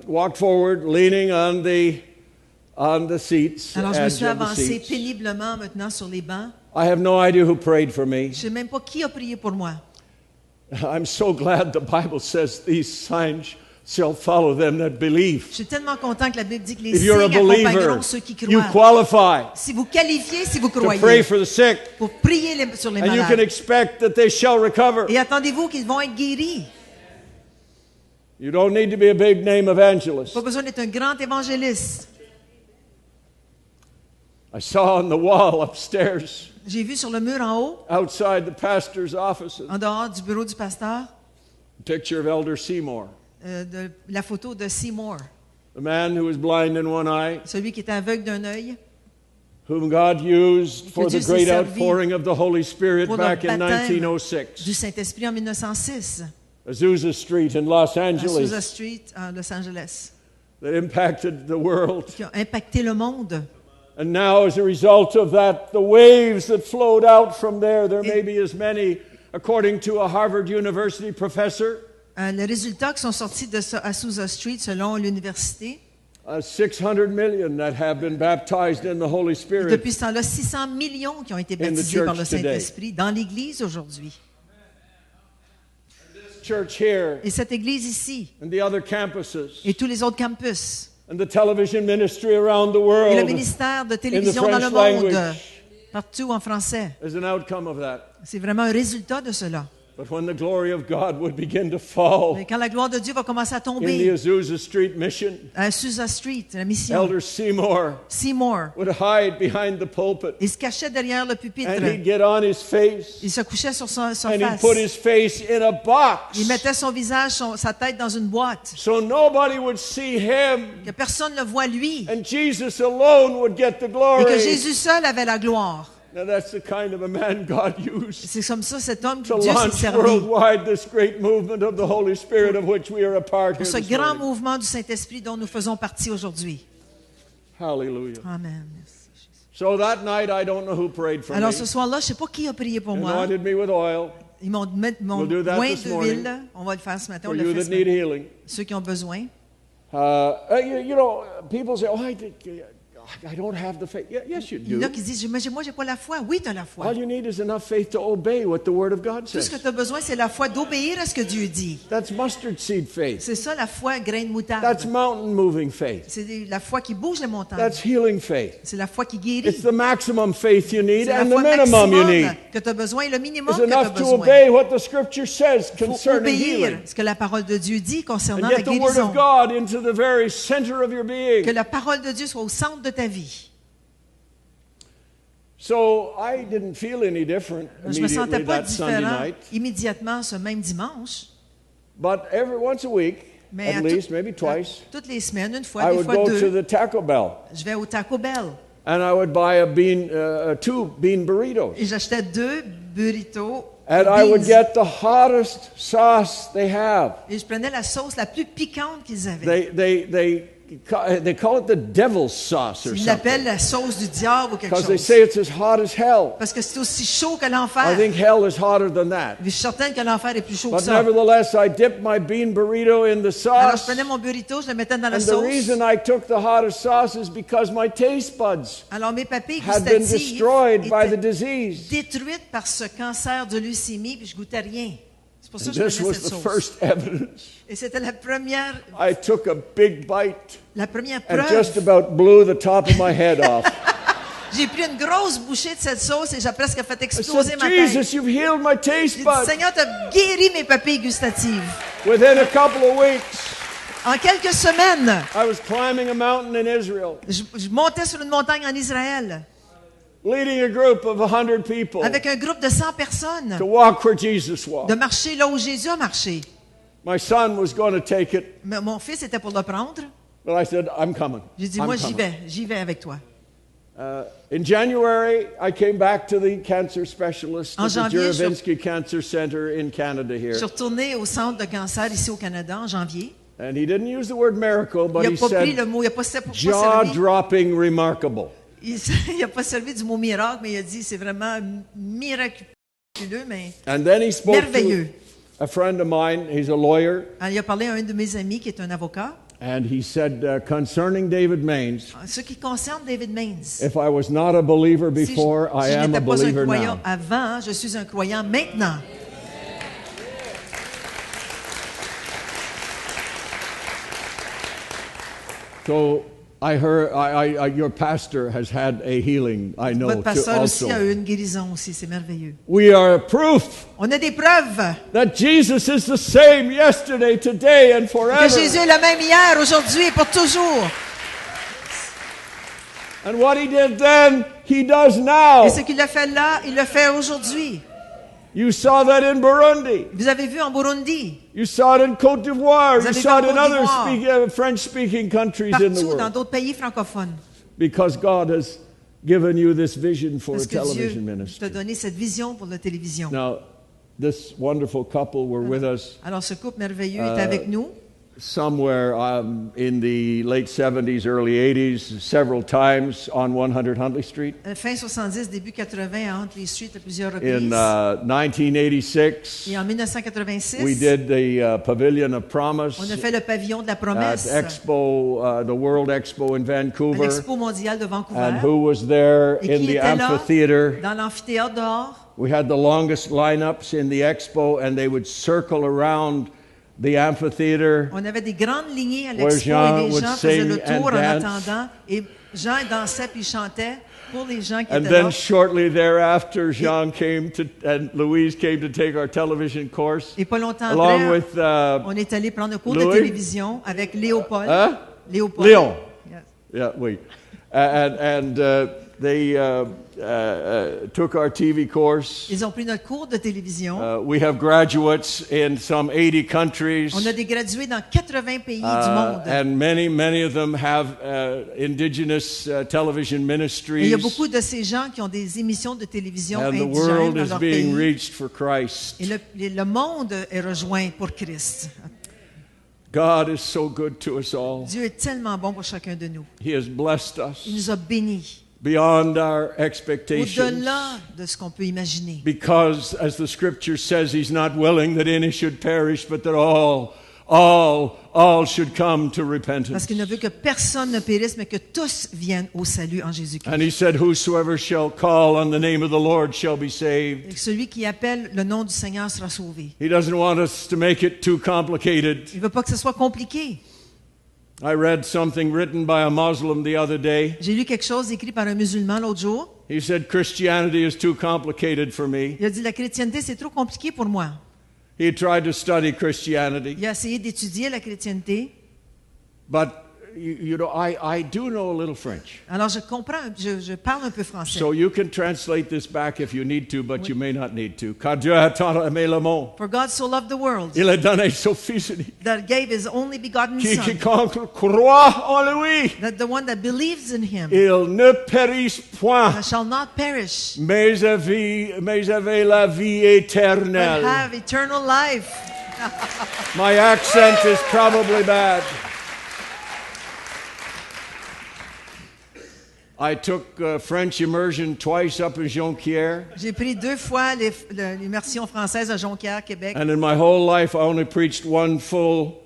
walked forward, leaning on the seats. Alors, je me edge suis of the avancé seats. péniblement maintenant sur les bancs. I have no idea who prayed for me. Je ne sais même pas qui a prié pour moi. I'm so glad the Bible says these signs shall follow them that believe. Je suis tellement content que la Bible dit que les If you're a signes believer, accompagneront ceux qui you croient. qualify Si vous qualifiez, si vous to croyez, pray for the sick, pour prier sur les and you can malades. expect that they shall recover. Et attendez-vous qu'ils vont être guéris. You don't need to be a big name evangelist. Pas besoin d'être un grand évangéliste. I saw on the wall upstairs, J'ai vu sur le mur en haut, outside the pastor's offices, en dehors du bureau du pasteur, a picture of Elder Seymour, la photo de Seymour, the man who was blind in one eye, celui qui était aveugle d'un œil, whom God used for Dieu the s'est great servi outpouring of the Holy Spirit pour le back in baptême 1906. du Saint-Esprit en 1906, Azusa Street in Los à Azusa Angeles, Street, à Los Angeles, that impacted the world. qui a impacté le monde. And now, as a result of that, the waves that flowed out from there may be as many, according to a Harvard University professor, Les résultats qui sont sortis de ça à Azusa Street, selon l'université, 600 million that have been baptized in the Holy Spirit. depuis ce temps-là, 600 millions qui ont été baptisés par le church today. Saint-Esprit dans l'Église aujourd'hui. Church here Et cette Église ici, and the other campuses et tous les autres campus, and the television ministry around the et le world ministère de télévision dans le French monde, language. partout en français. is an outcome of that. C'est vraiment un résultat de cela. But when the glory of God would begin to fall Mais quand la gloire de Dieu va commencer à in the tomber Azusa Street mission, à Azusa Street, la mission, Elder Seymour Seymour, would hide behind the pulpit il se cachait derrière le pupitre. and he'd get on his face Il se couchait sur sa and he'd face. put his face in a box Il mettait son visage, sa tête dans une boîte. so nobody would see him Que personne ne le voit lui. and Jesus alone would get the Et glory. que Jésus seul avait la gloire. Now that's the kind of a man God used C'est comme ça, cet homme que to Dieu s'est launch servi. worldwide this great movement of the Holy Spirit of which we are a part here Pour ce this grand morning. mouvement du Saint-Esprit dont nous faisons partie aujourd'hui. Hallelujah. Amen. So that night I don't know who prayed for Alors me. ce soir-là, je ne sais pas qui a prié pour They moi. anointed me with oil Ils m'ont We'll do that joint this morning. d'huile. On va le faire ce matin. On for le you fait that ce need matin. healing. Ceux qui ont besoin. You know, people say, "Oh, I don't have the faith." Yes, you Il y en do. a qui disent, moi, j'ai pas la foi. Oui, tu as la foi. All you need is enough faith to obey what the Word of God Tout ce says. que tu as besoin, c'est la foi d'obéir à ce que Dieu dit. That's mustard seed faith. C'est ça, la foi grain de moutarde. That's mountain moving faith. C'est la foi qui bouge les montagnes. That's healing faith. C'est la foi qui It's guérit. the maximum faith you need C'est la and the foi minimum you need. maximum que tu as besoin et le minimum Is que tu as enough to besoin. obey what the Scripture says Il faut concerning healing. obéir ce que la parole de Dieu dit concernant And la get the Word guérison. of God into the very center of your Que being. la parole de Dieu soit au centre de ta vie. So I didn't feel any different Je me sentais immediately pas that Sunday différent night. immédiatement ce même dimanche, But once a week, mais at least, maybe twice, toutes les semaines, une fois, I des would fois go deux, to the Taco Bell je vais au Taco Bell and I would buy two bean burritos. et j'achetais 2 burritos And I would beans. get the hottest sauce they have. Et je prenais la sauce la plus piquante qu'ils avaient. they call it the devil's sauce or Ils something. l'appellent la sauce du diable ou quelque Because they chose. say it's as hot as hell. Parce que c'est aussi chaud que I l'enfer. think hell is hotter than that. Je suis certaine que l'enfer est plus chaud que But ça. nevertheless, I dipped my bean burrito in the Alors, je sauce. prenais mon burrito, je le mettais dans la And the sauce. reason I took the hottest sauce is because my taste buds Alors, mes papilles had been gustatives destroyed by the étaient disease. détruites par ce cancer de leucémie, puis je goûtais rien. C'est pour ça And que je this prenais was cette the sauce. first evidence. Et c'était la première I took a big bite and just preuve. about blew the top of my head off. J'ai pris une grosse bouchée de cette sauce et j'ai presque fait I exploser said, ma tête. Jesus, you've healed my taste J'ai dit, buds. Seigneur, tu as guéri mes papilles gustatives. Within a couple of weeks, En quelques semaines, I was climbing a mountain in Israel, je montais sur une montagne en Israël leading a group of 100 people avec un groupe de 100 personnes to walk where Jesus de walked. marcher là où Jésus a marché. My son was going to take it, Mais mon fils était pour le prendre. but I said, I'm coming. J'ai dit, I'm moi, coming. j'y vais avec toi. In January, I came back to the cancer specialist En at the janvier, je- Juravinsky Cancer Center in Canada Je here. suis retournée au centre de cancer ici au Canada en janvier. And he didn't use the word miracle, Il but n'a he pas pris le said mot, il n'a pas servi. jaw-dropping remarkable. Il n'a pas servi du mot miracle, mais il a dit c'est vraiment miraculeux, mais And then he spoke merveilleux. to a friend of mine. He's a lawyer. Alors, il a parlé à un de mes amis qui est un avocat. And he said, concerning David Maines, Ce qui concerne David Maines. if I was not a believer Si je, before, I si je am a n'étais pas un believer croyant now. avant, je suis un croyant maintenant. So I heard your pastor has had a healing, I know, Votre pasteur too, aussi a also. eu une guérison aussi, c'est merveilleux. We are proof On a des preuves that Jesus is the same yesterday, today, and que forever. Jésus est le même hier, aujourd'hui et pour toujours. And what he did then, he does now. Et ce qu'il a fait là, il le fait aujourd'hui. You saw that in Burundi. Vous avez vu en Burundi, You saw it in Côte d'Ivoire. Vous You avez saw it vu en in Côte other d'Ivoire. French-speaking countries in the partout dans world. d'autres pays francophones. Because God has given you this vision for Parce a que Dieu television t'a ministry. donné cette vision pour la télévision. Now, this wonderful couple were with us Alors ce couple merveilleux est avec nous. somewhere in the late 70s, early 80s, several times on 100 Huntley Street. Fin 70, début 80, à Huntley Street à plusieurs In reprises. 1986, Et en 1986, we did the Pavilion of Promise on a fait le pavillon de la at promesse Expo, the World Expo in à Vancouver. l'Expo mondiale de Vancouver. And who was there Et in qui the était là amphitheater? dans l'amphithéâtre dehors? We had the longest lineups in the expo, and they would circle around the amphitheater. On avait des grandes lignées à Where l'Expo Jean et les would gens faisaient sing le tour and en dance. attendant. Et Jean dansait puis chantait pour les gens qui And étaient then là. shortly thereafter, Jean came to, and Louise came to take our television course, Et pas longtemps along après, with on est allé prendre un cours de Louis? télévision avec Léopold. Hein? Léopold. Léon. Yes. Yeah, we, and they took our TV course. Ils ont pris notre cours de télévision. We have graduates in some 80 countries. On a des gradués dans 80 pays du monde. And many of them have indigenous television Et il y ministries. a beaucoup de ces gens qui ont des émissions de télévision And the indigènes world dans is leur being pays. reached for Christ. Et le monde est rejoint pour Christ. God is so good to us all. Dieu est tellement bon pour chacun de nous. He has blessed Il us nous a bénis beyond our expectations. au-delà de ce qu'on peut imaginer. Because, as the scripture says, He's not willing that any should perish, but that all should come to Parce repentance. qu'il ne veut que personne ne périsse, mais que tous viennent au salut en Jésus-Christ. And He said, whosoever shall call on the name of the Lord shall be saved. Et celui qui appelle le nom du Seigneur sera sauvé. He doesn't want us to make it too complicated. Il ne veut pas que ce soit compliqué. I read something written by a Muslim the other day. J'ai lu quelque chose écrit par un musulman l'autre jour. He said, Christianity is too complicated for me. Il a dit, la chrétienté, c'est trop compliqué pour moi. He tried to study Christianity. Il a essayé d'étudier la chrétienté. But, you know, I do know a little French. Alors, je comprends, je parle un peu français. So you can translate this back if you need to, but you may not need to. Car Dieu a tant aimé le monde. For God so loved the world Il a donné son fils unique. that gave his only begotten Qui Son, quiconque croit en lui, that the one that believes in him il ne périsse point, shall not perish, mais avait la vie but éternelle. have eternal life. My accent is probably bad. I took French immersion twice up in Jonquière. J'ai pris 2 fois l'immersion française à Jonquière, Québec. And in my whole life, I only preached one full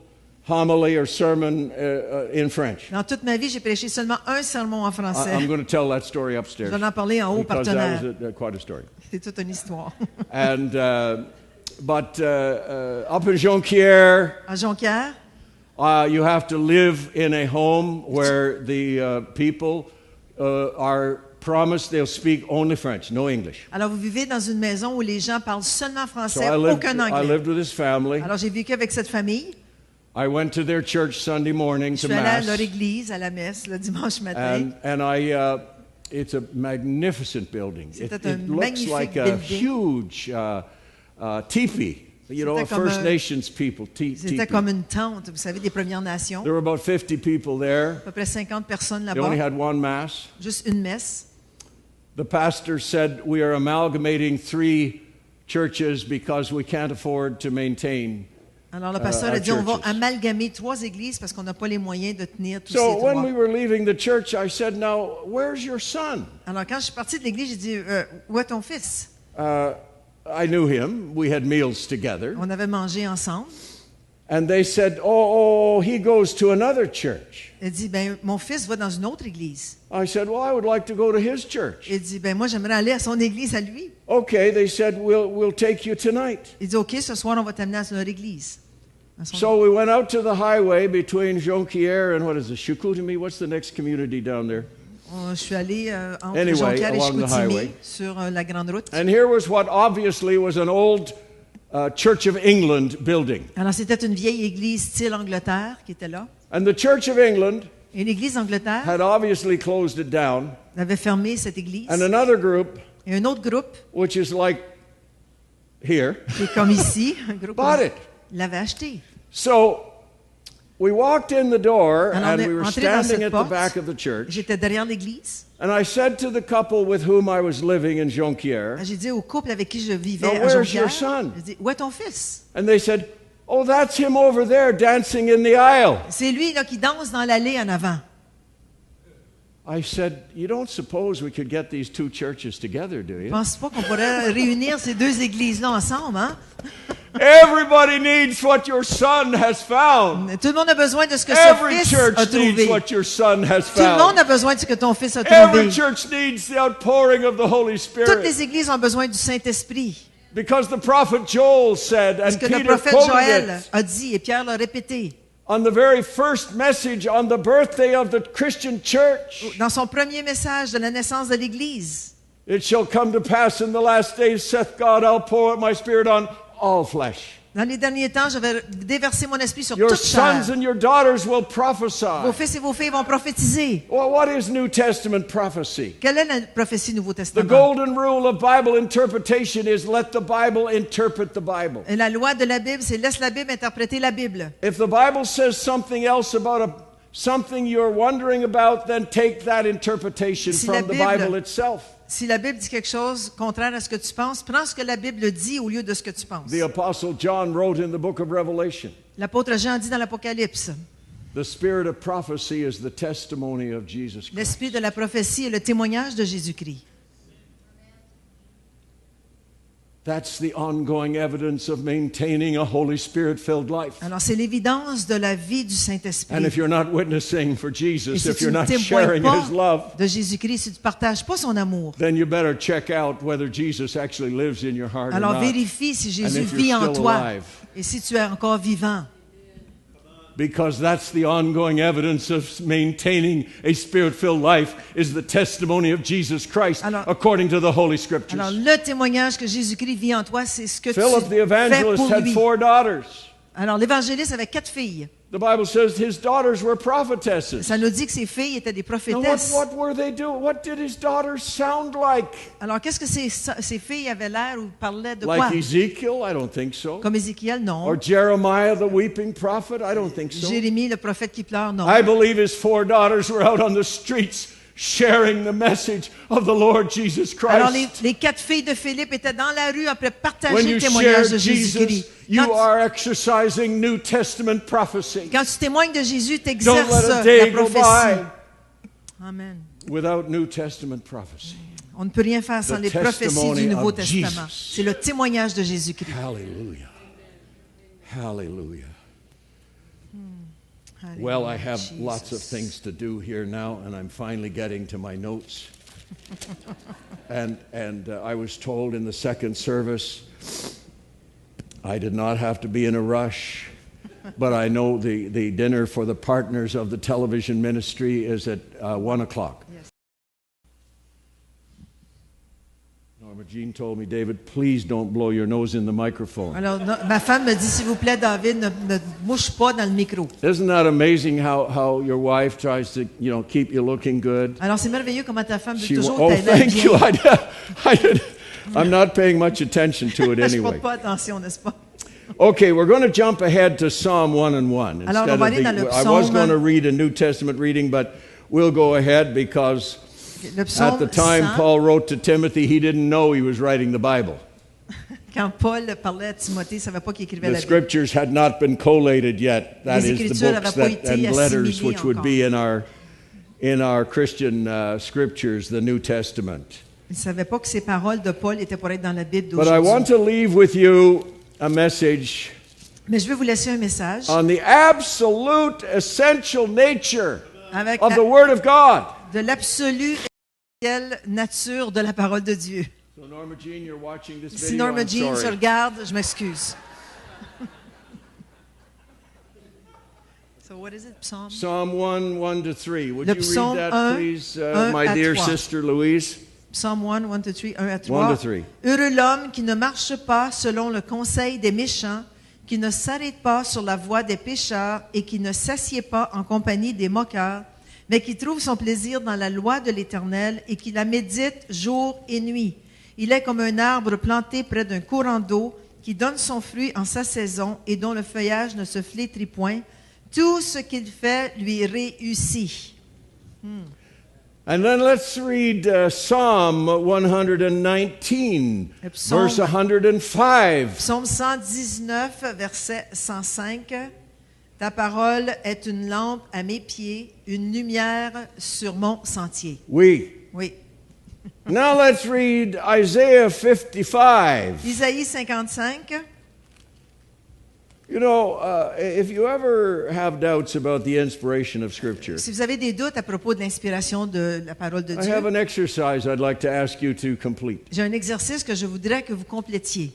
homily or sermon in French. Dans toute ma vie, j'ai prêché seulement un sermon en français. I'm going to tell that story Je upstairs. vais en parler en haut, Because partenaire. that was quite a story. C'est toute une histoire. And but up in Jonquière, À Jonquière, you have to live in a home where the people are promised they'll speak only French, no English. alors vous vivez dans une maison où les gens parlent seulement So français, I aucun lived anglais. with this family. Alors j'ai vécu avec cette famille. I went to their church Sunday morning Je to suis allée à mass, leur église, à la messe, le dimanche matin. and it's a magnificent building. C'était It un looks magnifique like a building. huge teepee. You know, C'était comme First un- Nations people, C'était teepee. comme une tente, vous savez, des Premières Nations. There were about 50 people there. À peu près 50 personnes They only là-bas. had one mass. Juste une messe. The pastor said, "We are amalgamating 3 churches because we can't afford to maintain." Alors le pasteur our a dit, on va churches. amalgamer 3 églises parce qu'on n'a pas les moyens de tenir tous So ces when 3. we were leaving the church, I said, "Now, where's your son?" Alors quand je suis partie de l'église, j'ai dit, où est ton fils? I knew him. We had meals together. On avait mangé ensemble. And they said, oh, he goes to another church. Il dit, ben mon fils va dans une autre église. I said, well, I would like to go to his church. Il dit, ben moi j'aimerais aller à son église à lui. Okay, they said, we'll take you tonight. Il dit, ok, ce soir on va t'amener à notre église. À son- So we went out to the highway between Jonquière and what is it, Chicoutimi? What's the next community down there? Je suis allée entre Anyway, Jonquière et along the Chicoutimi highway. sur la grande route. And here was what obviously was an old Church of England building. Alors c'était une vieille église style Angleterre qui était là. And the Church of England Et l'église d'Angleterre had obviously closed it down. avait fermé cette église. And another group, Et un autre groupe, which is like here, qui est comme ici, un groupe bought it. l'avait acheté. So we walked in the door Alors, and on est we were entré dans standing cette at the porte. back of the church. J'étais derrière l'église. And I said to the couple with whom I was living in Jonquière, J'ai dit au couple avec qui je vivais Now, à where's your Jonquière, son? j'ai dit, où est ton fils? and they said, oh, that's him over there dancing in the aisle. C'est lui là, qui danse dans l'allée en avant. I said, you don't suppose we could get these 2 churches together, do Je you? pense pas qu'on pourrait réunir ces 2 églises-là ensemble, hein? Everybody needs what your son has found. Tout le monde a besoin de ce que Every son fils church a needs trouvé. what your son has Tout le monde found. a besoin de ce que ton fils a Every trouvé. church needs the outpouring of the Holy Toutes Spirit. les églises ont besoin du Saint-Esprit. Because the prophet Joel said, Parce and que le Peter prophète quoted Joël it, a dit, et Pierre l'a répété, on the very first message on the birthday of the Christian church. dans son premier message de la naissance de l'Église. It shall come to pass in the last days, saith God, I'll pour out my spirit on all flesh. Dans les derniers temps, je vais déverser mon esprit sur Your toute chair. sons and your daughters will Vos prophesy. fils et vos filles vont prophétiser. Well, what is New Testament prophecy? Quelle est la prophétie Nouveau The Testament? golden rule of Bible interpretation is let the Bible interpret the Bible. Et la loi de la Bible, c'est laisse la Bible interpréter la Bible. If the Bible says something else about something you're wondering about, then take that interpretation Si la from the Bible- Bible itself. Si la Bible dit quelque chose contraire à ce que tu penses, prends ce que la Bible dit au lieu de ce que tu penses. The Apostle John wrote in the book of Revelation, L'apôtre Jean dit dans l'Apocalypse, the spirit of prophecy is the testimony of Jesus Christ. l'esprit de la prophétie est le témoignage de Jésus-Christ. That's the ongoing evidence of maintaining a Holy Spirit-filled life. Alors, c'est l'évidence de la vie du And Saint-Esprit. if you're not witnessing for Et Jesus, si if tu you're ne not témoignes sharing pas His love, de Jésus-Christ, si tu ne partages pas son amour, then you better check out whether Jesus actually lives in your heart or alors not. vérifie si Jésus And if vit you're en still toi alive. et si tu es encore vivant. Because that's the ongoing evidence of maintaining a Spirit-filled life is the testimony of Jesus Christ Alors- according to the Holy Scriptures. Alors, le témoignage que Jésus-Christ vit en toi, c'est ce que Philip the tu fais evangelist pour had lui. 4 daughters. Alors, l'évangéliste avait 4 filles. The Bible says his daughters were prophetesses. Ça nous dit que ses filles étaient des Now prophétesses. what were they doing? What did his daughters sound like? Alors, qu'est-ce que ces filles avaient l'air ou parlaient de quoi? Like Ezekiel? I don't think so. Comme Ézéchiel, non. Or Jeremiah the weeping prophet? I don't think so. Jérémie, le prophète qui pleure, non. I believe his 4 daughters were out on the streets sharing the message of the Lord Jesus Alors, Christ. les 4 filles de Philippe étaient dans la rue après When partager you le share témoignage de Jésus-Christ. Jesus, you Quand, are exercising New Testament prophecy. quand tu témoignes de Jésus, tu Don't exerces let a la day go prophétie. by Amen. without New Testament prophecy. On ne peut rien faire sans The les prophéties testimony du Nouveau of Testament. Jesus. C'est le témoignage de Jésus-Christ. Hallelujah. Hallelujah. Alléluia, Well, I have Jesus. lots of things to do here now, and I'm finally getting to my notes. and I was told in the second service I did not have to be in a rush, but I know the dinner for the partners of the television ministry is at 1 o'clock. Yes. Norma Jean told me, David, please don't blow your nose in the microphone. Alors, ma femme me dit, s'il vous plaît, David, ne mouche pas dans le micro. Isn't that amazing how your wife tries to, keep you looking good? Alors, c'est merveilleux comment ta femme veut toujours Oh, t'aider thank bien. you. I'm not paying much attention to it Je ne anyway. porte pas attention, n'est-ce pas? Okay, we're going to jump ahead to Psalm 1 and 1. Alors, on va aller dans le I was psaume- going to read a New Testament reading, but we'll go ahead because Le at psaume the time 100, Paul wrote to Timothy, he didn't know he was writing the Bible. quand Paul parlait à Timothée, il ne savait pas qu'il écrivait The la Bible. scriptures had not been collated yet. That Les is, the Écritures books n'avaient pas that, été and letters assimilées which would encore. be in our Christian scriptures, the New Testament. Il ne savait pas que ces paroles de Paul étaient pour être dans la Bible But I want d'aujourd'hui. to leave with you a message Mais je vais vous laisser un message on the absolute essential nature avec of the Word of God. de l'absolue et essentielle nature de la parole de Dieu. So Norma Jean, you're watching this Si video. Norma I'm Jean se sorry. regarde, je m'excuse. So what is it? Psalm? Psalm 1, 1 to 3. Would Le you psaume read that, 1, please, 1 my à dear 3. sister Louise? Psalm 1, 1 to 3, 1 à 3. 1 to 3. Heureux l'homme qui ne marche pas selon le conseil des méchants, qui ne s'arrête pas sur la voie des pécheurs et qui ne s'assied pas en compagnie des moqueurs, mais qui trouve son plaisir dans la loi de l'Éternel et qui la médite jour et nuit. Il est comme un arbre planté près d'un courant d'eau qui donne son fruit en sa saison et dont le feuillage ne se flétrit point. Tout ce qu'il fait lui réussit. And then let's read Psalm 119, Le psaume- verse 105. Psaume 119, verset 105. Ta parole est une lampe à mes pieds, une lumière sur mon sentier. Oui. Oui. Now let's read Isaiah 55. Isaïe 55. You know, if you ever have doubts about the inspiration of Scripture, Si vous avez des doutes à propos de l'inspiration de la parole de I have Dieu, an exercise I'd like to ask you to complete. j'ai un exercice que je voudrais que vous complétiez.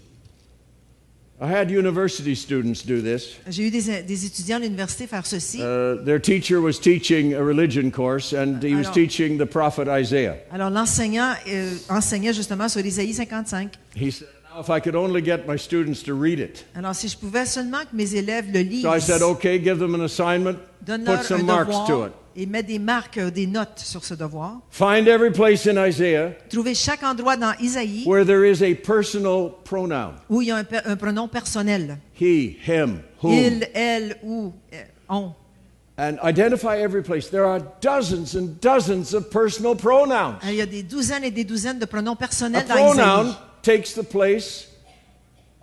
I had university students do this. J'ai eu des étudiants à l'université faire ceci. Their teacher was teaching a religion course, and he was Alors- teaching the prophet Isaiah. Alors l'enseignant enseignait justement sur Isaïe 55. He said, now if I could only get my students to read it. Alors si je pouvais seulement que mes élèves le lisent, So I said, okay, give them an assignment, donne-leur put un some marks to devoir it. et mets des marques, des notes sur ce devoir. Find every place in Isaiah Trouvez chaque endroit dans Isaïe where there is a personal pronoun. où il y a un pronom personnel. He, him, whom. Il, elle, ou, on. And identify every place. There are dozens and dozens of personal pronouns. Alors, il y a des douzaines et des douzaines de pronoms A personnels dans pronoun Isaïe. takes the place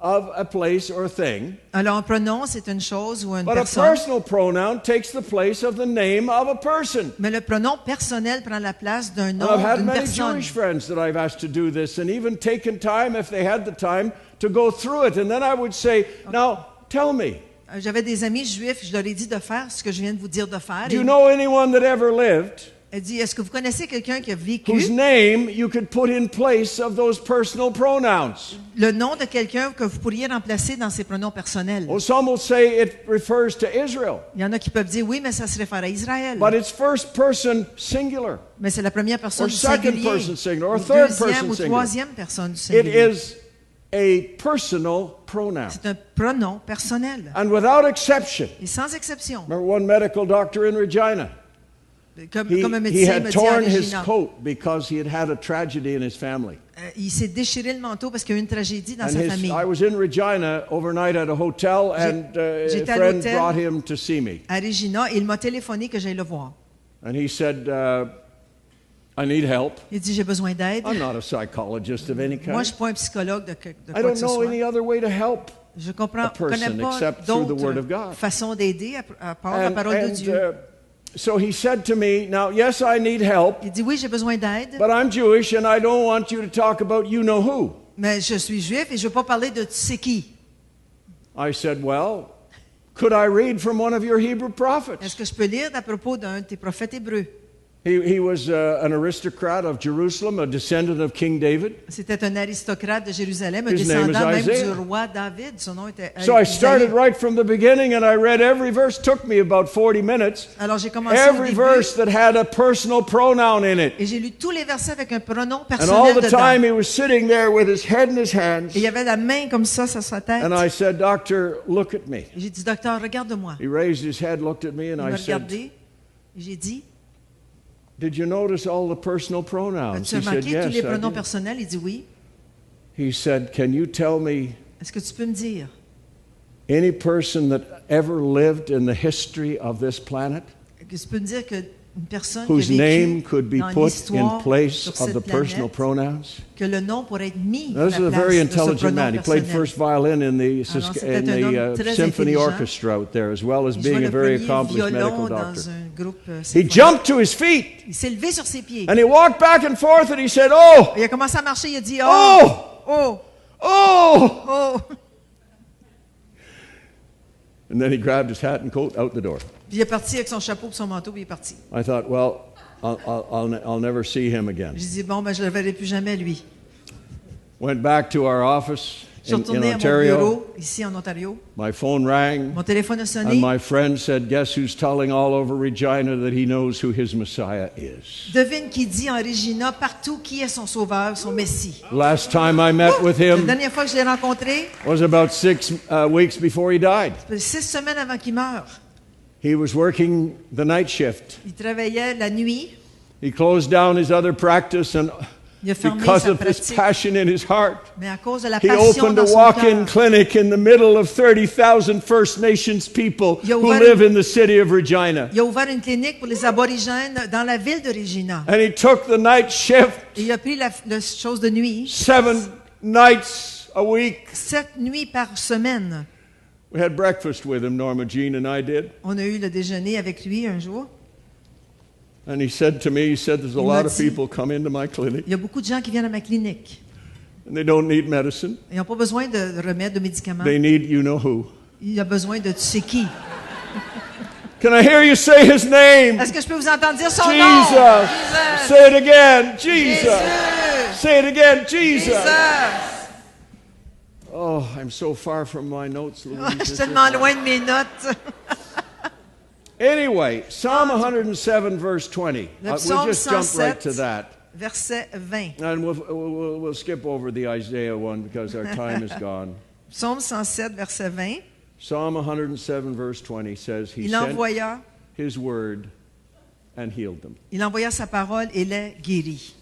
of a place or thing, Alors, un pronom, c'est une chose ou une but a personne. personal pronoun takes the place of the name of a person. Mais le pronom personnel prend la place d'un nom, And I've had d'une many personne. Jewish friends that I've asked to do this and even taken time, if they had the time, to go through it. And then I would say, now, tell me, J'avais des amis juifs, je leur ai dit de faire ce que je viens de vous dire de faire. do you know anyone that ever lived Elle dit, est-ce que vous connaissez quelqu'un qui a vécu whose name you could put in place of those personal pronouns? le nom de quelqu'un que vous pourriez remplacer dans ses pronoms personnels? Well, some will say it refers to Israel, Il y en a qui peuvent dire oui, mais ça se réfère à Israël. but it's first person singular. Mais c'est la première personne Or du second singulier, person singular, or ou third deuxième person ou singular. troisième personne du It singulier. is a personal pronoun. C'est un pronom personnel. And without exception, Et sans exception. remember one medical doctor in Regina, Comme un he médecin had me dit à torn his Regina, coat because he had had a tragedy in his family. il s'est déchiré le manteau parce qu'il y a eu une tragédie dans And sa famille. I was in Regina overnight at a hotel, and a j'étais à friend l'hôtel. brought him to see me. À Regina, et il m'a téléphoné que j'aille le voir. And he said, I need help. Il dit, j'ai besoin d'aide. I'm not a psychologist of any Moi, je kind. ne suis pas un psychologue de I quoi que don't ce know soit. any other way to help. Je comprends, a person connais pas except through the Word of d'autres God. façons d'aider à part la parole de Dieu. So he said to me, now, yes, I need help, Il dit, oui, j'ai besoin d'aide, but I'm Jewish and I don't want you to talk about you-know-who. mais je suis juif et je ne veux pas parler de tu sais qui. I said, well, could I read from one of your Hebrew Est-ce prophets? que je peux lire à propos d'un de tes prophètes hébreux? He was an aristocrat of Jerusalem, a descendant of King David. C'était un aristocrate de Jérusalem, un His name descendant is même Isaiah. du roi David. Son nom était So I started Isaïe. right from the beginning and I read every verse. Took me about 40 minutes. Alors j'ai commencé au Every début verse that had a personal pronoun in it. et j'ai lu tous les versets avec un pronom And all personnel the dedans. time he was sitting there with his head in his hands. Et il y avait la main comme ça sur sa tête. And I said, Doctor, look at me. Et j'ai dit, docteur, regarde-moi. He raised his head, looked at me, and Il m'a I said, regardé et j'ai dit, did you notice all the personal pronouns? as-tu He said, remarqué tous yes, les I pronoms did. personnels? Il dit oui. He said, can you tell me Est-ce que tu peux me dire any person that ever lived in the history of this planet que tu peux me dire que une personne whose qui a name vécu could be dans put in l'histoire place sur of cette the personal planète, pronouns? que le nom pourrait être mis Now, à this is la a place very de ce intelligent pronom man. He played personnel. first violin in the, Alors, c'était un homme très symphony intelligent. orchestra out there, as well as Il being jouait a le very premier accomplished medical violon doctor. dans un groupe He symphonique. jumped to his feet Il s'est levé sur ses pieds. and he walked back and forth and he said, "Oh, Il a commencé à marcher, il a dit Oh! oh, oh!" oh. And then he grabbed his hat and coat out the door. Puis il est parti avec son chapeau et son manteau, puis il est parti. I thought, well, I'll never see him again. J'ai dit bon, ben je ne le verrai plus jamais lui. Went back to our office Je suis in retourné à mon Ontario. bureau ici en Ontario. My phone rang, Mon téléphone a and sonné. my friend said, "Guess who's telling all over Regina that he knows who his Messiah is?" Devine qui dit en Regina partout qui est son sauveur, son Messie. Last time I met with La him dernière fois que je l'ai rencontré, was about 6 weeks before he died. c'était 6 semaines avant qu'il meure. He was working the night shift. Il travaillait la nuit. He closed down his other practice, and Il a fermé because sa of this pratique. passion in his heart, Mais à cause de la he passion opened a dans son walk-in cœur, clinic in the middle of 30,000 First Nations people Il a who ouvert live in the city of Regina. il a ouvert une clinique pour les aborigènes dans la ville de Regina. And he took the night shift Et il a pris la chose de nuit, 7 nights a week. 7 nuits par semaine. We had breakfast with him, Norma Jean and I did. On a eu le déjeuner avec lui un jour. And he said to me, there's a Il m'a lot of dit- people come into my clinic Il y a beaucoup de gens qui viennent à ma clinique. and they don't need medicine. Ils n'ont pas besoin de remèdes, de médicaments. They need you-know-who. Il a besoin de tu sais qui. Can I hear you say his name? Est-ce que je peux vous entendre dire son nom? Jesus. Jesus. Say it again. Jesus. Jésus. Say it again. Jesus. Jesus. Oh, I'm so far from my notes, Je Louise. suis tellement loin de mes notes. Anyway, Psalm 107, verse 20. Le We'll psaume just jump right 107. to that. Verset 20. And we'll skip over the Isaiah one because our time is gone. Psaume 107, verset 20. Psalm 107, verse 20 says, He Il sent envoya, His word and healed them. il envoya sa parole et les guérit.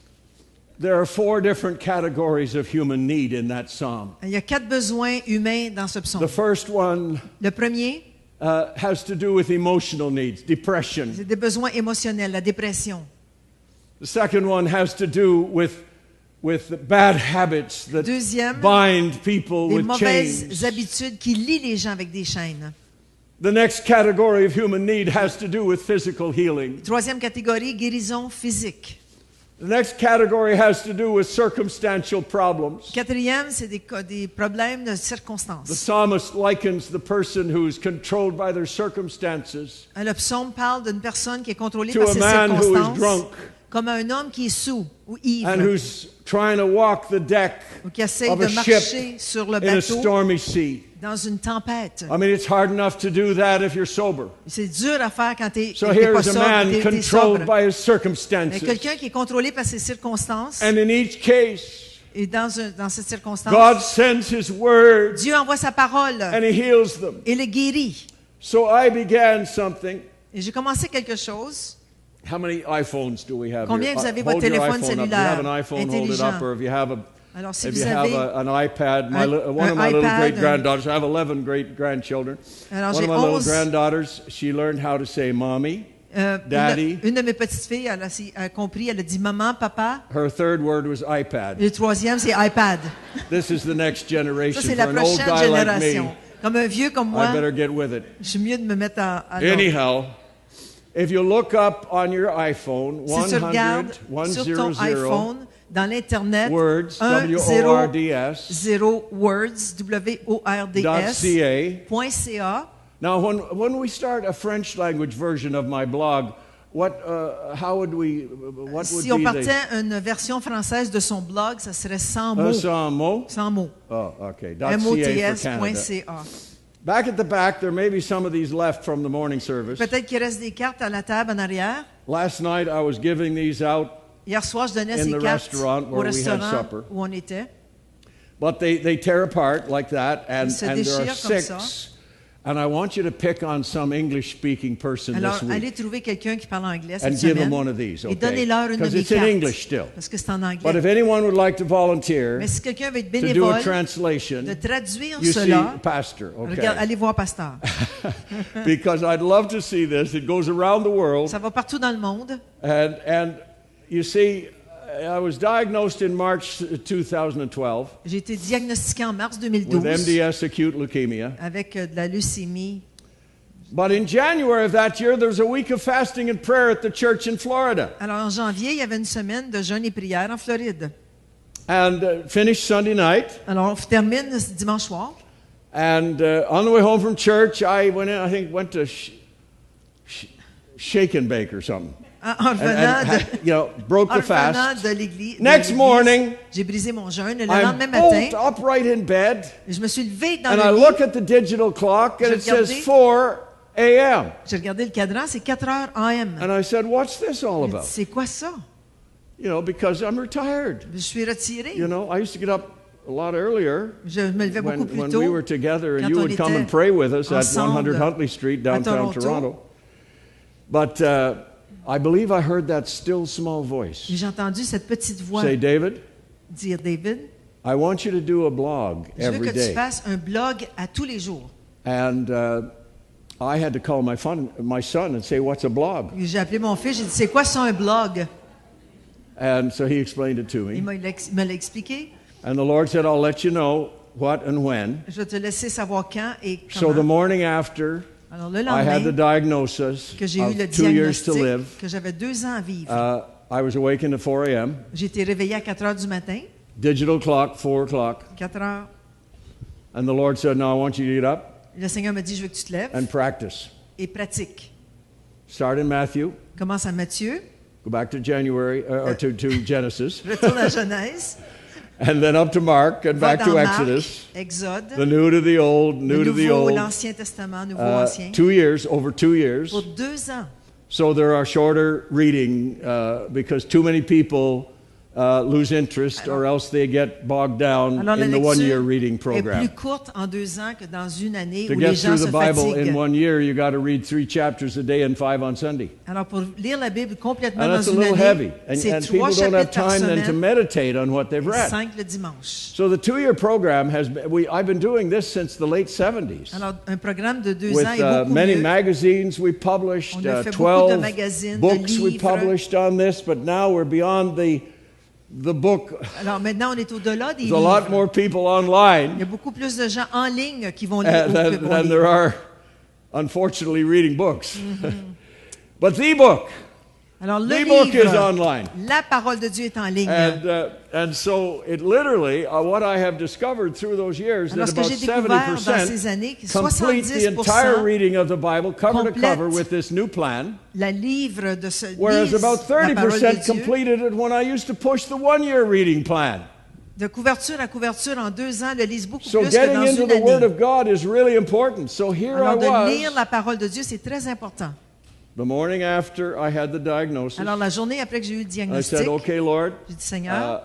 There are 4 different categories of human need in that psalm. Il y a 4 besoins humains dans ce psaume. The first one Le premier, has to do with emotional needs, depression. c'est des besoins émotionnels, la dépression. The second one has to do with the bad habits that Deuxième, bind people Des with mauvaises chains. habitudes qui lient les gens avec des chaînes. The next category of human need has to do with physical healing. Troisième catégorie, guérison physique. The next category has to do with circumstantial problems. Quatrième, c'est des problèmes de The circonstances. psalmist likens the person who is controlled by their circumstances Le psaume parle d'une personne qui est contrôlée to par a ses man who is circonstances, drunk comme un homme qui est sous ou and ivre, who's trying to walk the deck ou qui essaie of de a ship marcher sur le in a bateau stormy sea. dans une tempête. I mean, it's hard enough to do that if you're sober. C'est dur à faire quand tu So n'es pas here's a sobre, man t'es controlled sobre. by his Mais circumstances. quelqu'un qui est contrôlé par ses circonstances, And in each case, et dans cette circonstance, God sends his word Dieu envoie sa parole and he heals them. et les guérit. So I began something. Et j'ai commencé quelque chose. How many iPhones do we have Combien here? vous avez Hold votre your téléphone iPhone up. If you cellulaire have an iPhone, hold it intelligent? up. Or if you have Alors, si if vous you have avez an iPad, one of un my little iPad, great-granddaughters, I have 11 great-grandchildren. Alors, One j'ai of my little 11. granddaughters, she learned how to say mommy. Une Daddy. de mes petites filles, elle a compris, elle a dit maman, papa. Her third word was iPad. Et le troisième, c'est iPad. This is the next Ça, generation. c'est For la an old prochaine guy like génération. me, Comme un vieux comme moi, I better get with it. je suis mieux de me mettre à l'ordre. Anyhow, If you look up on your iPhone, Si tu regardes sur ton 100 iPhone, dans l'Internet, words, 100 W-O-R-D-S, words, W-O-R-D-S, .ca. Now, when we start a French language version of my blog, what would Si on be partait une version française de son blog, ça serait 100 the mots. 100 mots? 100 mots. Oh, okay. .ca for Canada. mots.ca. Back at the back, there may be some of these left from the morning service. Peut-être qu'il reste des cartes à la table en arrière. Last night, I was giving these out, Hier soir, je donnais In ces the cartes restaurant au where we had restaurant supper. où on était. but they tear apart like that, and Ils se there are déchirent comme 6. And I want you to pick on some English-speaking person Alors, this allez week trouver quelqu'un qui parle anglais and cette give them semaine one of these, et okay? donnez-leur une de Because mes it's in cartes. English still. Parce que c'est en anglais. But if anyone would like to volunteer Mais si quelqu'un veut être to do bénévole, a translation, de traduire you see, cela, Pastor, regarde, okay? allez voir Pasteur. Because I'd love to see this. It goes around the world. Ça va partout dans le monde. And you see, I was diagnosed in March 2012 J'ai été diagnostiqué en mars with 2012 MDS acute leukemia. avec de la leucémie. But in January of that year, there was a week of fasting and prayer at the church in Florida. Alors en janvier, il y avait une semaine de jeûne et prière en Floride. And finished Sunday night. Alors on termine ce dimanche soir. And on the way home from church, I went to Shake and Bake or something. En revenant broke en the revenant fast. de l'église, Next morning, j'ai brisé mon jeûne. Le I'm lendemain bolt matin, upright in bed, je me suis levé dans and I le look lit. at the digital clock, and J'ai it says regardé. 4 a.m. J'ai regardé le cadran, c'est 4 heures AM. And I said, "What's this all J'ai dit, about?" c'est quoi ça? Because I'm retired. Je suis retiré. I used to get up a lot earlier Je me levais beaucoup plus when tôt. we were together, and quand you on would come était and pray with us at ensemble 100 Huntley Street, à downtown Toronto. Toronto. But I believe I heard that still small voice Et j'ai entendu cette petite voix say, "David, dire, David, I want you to do a blog je veux que every tu day." fasses un blog à tous les jours. And I had to call my son and say, "What's a blog?" J'ai appelé mon fils, j'ai dit, c'est quoi ça un blog? And so he explained it to Il me. me l'a expliqué. And the Lord said, "I'll let you know what and when." Je vais te laisser savoir quand et So the comment. morning after Alors le I had the lendemain diagnosis que j'ai eu le of 2 years to diagnostic, live, que j'avais 2 ans à vivre, I was awakened at 4 a.m. j'ai été réveillé à 4 heures du matin, Digital clock, 4 o'clock. 4 heures. And the Lord said, "No, I want you to get up Le Seigneur m'a dit, je veux que tu te lèves and practice. et pratique. Start in Matthew, Commence à Matthieu, go back to January, or to Genesis, retourne à Genèse, and then up to Mark and va back to dans Marc, Exodus. Exode, The New to the Old, le New to the Nouveau, Old. l'Ancien Testament, Nouveau, Ancien, 2 years, over 2 years. pour 2 ans. So there are shorter reading because too many people lose interest or else they get bogged down Alors la in the one-year lecture reading est program. plus courte en 2 ans que dans une année To où get les gens through se the Bible in fatiguent. 1 year, you got to read 3 chapters a day and 5 on Sunday. Alors pour lire la Bible complètement And dans that's a une little année, heavy. And c'est people 3 don't have chapitres par time then to semaine meditate on what they've et read. 5 le dimanche. So the 2-year program I've been doing this since the late 70s. Alors un programme de 2 With ans est beaucoup many mieux. magazines we published, On a fait beaucoup de 12 magazines, de books we livres. published on this, but now we're beyond the book. Alors maintenant on est au-delà des There's a lot livres. more people Il y online a beaucoup plus de gens en ligne qui vont lire than there are, unfortunately, reading books. But the book Alors le the book is livre, online. la parole de Dieu est en ligne. And so it literally, what I have discovered through those years, Alors that ce que about j'ai découvert dans ces 70% années, complete the entire 70% reading of the Bible cover to cover complète with this new plan, la livre de ce whereas livre, about la parole de 30% Dieu, completed it when I used to push the one-year reading plan. de couverture à couverture en 2 ans, le lisent beaucoup So plus que getting dans into une the Word année. of God is really important. So here I Alors de lire was, la parole de Dieu, c'est très important. the morning after I had the diagnosis. Alors la journée après que j'ai eu le I diagnostic, said, "Okay, Lord, j'ai dit Seigneur,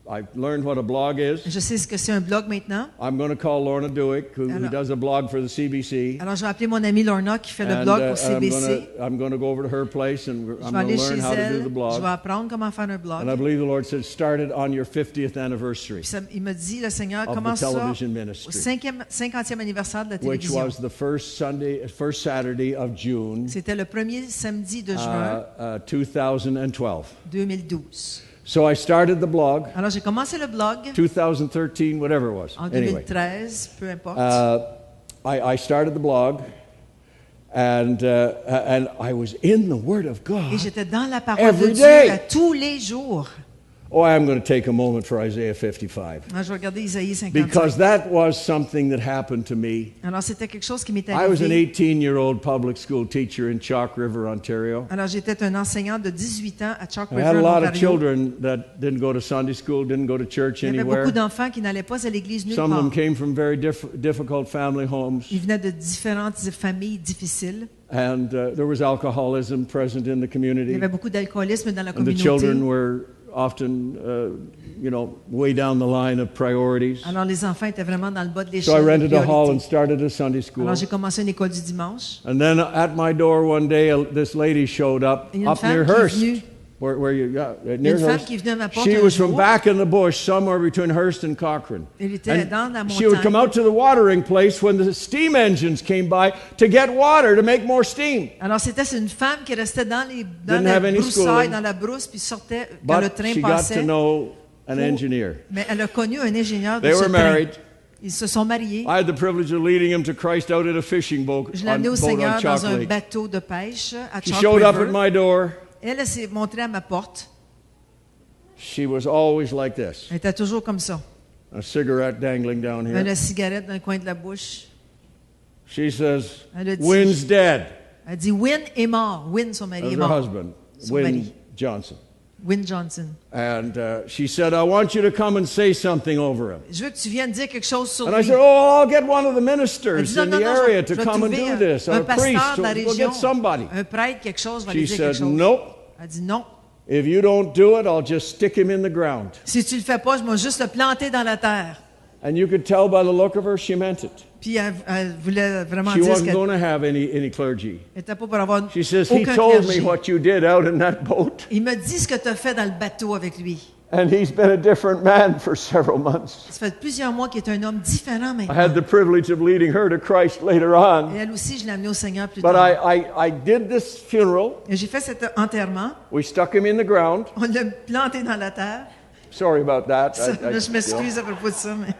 I learned what a blog is. je sais ce que c'est un blog maintenant. I'm going to call Lorna Duick, who Alors- does a blog for the CBC. Alors je vais appeler mon amie Lorna qui fait le And, blog pour I'm CBC. going to go over to her place and Je I'm vais going to aller chez learn how to do elle, the je blog. vais apprendre comment faire un And I blog. believe the Lord said, start it on your 50th anniversary, Puis il me dit, le Seigneur, Of the commence ça television au ministry. 50e anniversaire de la which télévision. was the first Saturday of June, C'était le premier samedi de juin 2012. 2012. So I started the blog, Alors j'ai commencé le blog 2013, whatever it was. en Anyway, 2013, peu importe. I started the blog, And I was in the Word of Et God. j'étais dans la parole Every de Dieu day. à tous les jours. Oh, I'm going to take a moment for Isaiah 55. Moi, je vais regarder Isaïe 55. Because that was something that happened to me. Alors, c'était quelque chose qui m'est I was an arrivé. 18-year-old public school teacher in Chalk River, Ontario. Alors, j'étais un enseignant de 18 ans à Chalk I River, had a en lot of Ontario. children that didn't go to Sunday school, didn't go to church Il y avait anywhere. beaucoup d'enfants qui n'allaient pas à l'église nulle Some of them part. came from very difficult family homes. Ils venaient de différentes familles difficiles. And there was alcoholism present in the Il y community. avait beaucoup d'alcoolisme dans la And the children communauté. were often, way down the line of priorities. Alors, les enfants étaient vraiment dans le bas de So I l'échelle de rented a hall and priorité. started a Sunday school. Alors, j'ai commencé une école du dimanche. And then at my door one day, this lady showed up Et une up femme near qui est Hearst. venue- Where you, near Une femme Hearst. qui est venue à ma porte She un was from jour. back in the bush, somewhere between Hearst and Cochrane. Elle était And dans la she would come montagne. out to the watering place when the steam engines came by to get water to make more steam. Alors, c'était une femme qui restait dans Didn't la have any broussaille, schooling. dans la brousse, puis sortait quand le But train she got passait. to know an engineer. Mais elle a connu un ingénieur de They ce were train. married. Ils se sont mariés. I had the privilege of leading him to Christ out in a fishing boat Je l'ai amené au on Seigneur Chalk dans un Lake. bateau de pêche à She Chalk showed up at River. my door. Elle s'est montrée à ma porte. She was always like this. Elle était toujours comme ça. A cigarette dangling down Elle a here. la cigarette dans le coin de la bouche. She says, Elle a dit- Wynn's dead. Elle dit Wynn est mort. Wynn, son That mari, est was her mort. husband, Son Wynn mari. Johnson. Wynn Johnson. And she said, I want you to come and say something over him. Je veux que tu viennes dire quelque chose sur And I lui. said, oh, I'll get one of the Elle ministers dit, in the non, area je to vais come and trouver do this, or un a priest, pasteur de la we'll région, get somebody. un prêtre, quelque chose, va She lui dire quelque said, chose. nope. Elle dit non. If you don't do it, I'll just stick him in the ground. Si tu le fais pas, je vais juste le planter dans la terre. And you could tell by the look of her, she meant it. Puis elle voulait vraiment She dire ce wasn't qu'elle going to have any clergy. n'était pas pour avoir She says, he aucun told me clergé. what you did out in that boat. Il me dit ce que tu as fait dans le bateau avec lui. And he's been a different man for several months. Ça fait plusieurs mois qu'il est un homme différent I had maintenant. the privilege of leading her to Christ later on. Et elle aussi, je l'ai amenée au Seigneur plus But tard. I did this funeral. Et j'ai fait cet enterrement. We stuck him in the ground. On l'a planté dans la terre. Sorry about that. Je m'excuse à propos de ça, mais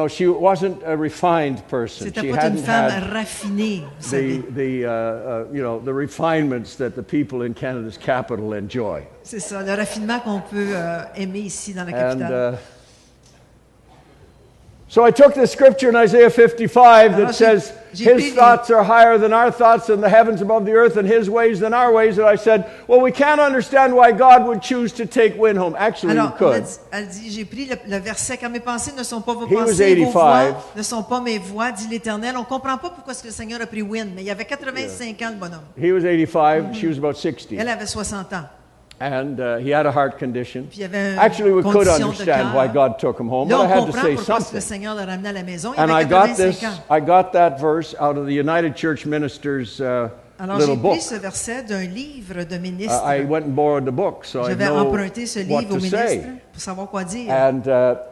She wasn't a refined person. c'était She pas une hadn't femme had raffinée, vous savez. the refinements that the people in Canada's capital enjoy. C'est ça, le raffinement qu'on peut aimer ici dans la And capitale. so I took this scripture in Isaiah 55 that Alors, says, j'ai pris His les- thoughts are higher than our thoughts, and the heavens above the earth, and His ways than our ways. And I said, well, we can't understand why God would choose to take Wynn home. Actually, we Alors, could. elle dit, j'ai pris le verset, quand mes pensées ne sont pas vos He was pensées, vos 85. voix ne sont pas mes voix, dit l'Éternel. On ne comprend pas pourquoi est-ce que le Seigneur a pris Wynn, mais il avait 85 ans, le bonhomme. He was 85. She was about 60. Elle avait 60 ans. And he had a heart condition. Puis il avait une Actually, we could condition de understand why cœur. God took him home, Là, but I on had to comprend say pourquoi est-ce que le something. Seigneur l'a ramené à la maison. Il And avait I got 85 ans. I got that verse out of the United Church Minister's Alors, little j'ai book. pris ce verset d'un livre de ministre. I went and borrowed the book, so I J'avais know emprunté ce what livre au to ministre say. pour savoir quoi dire. And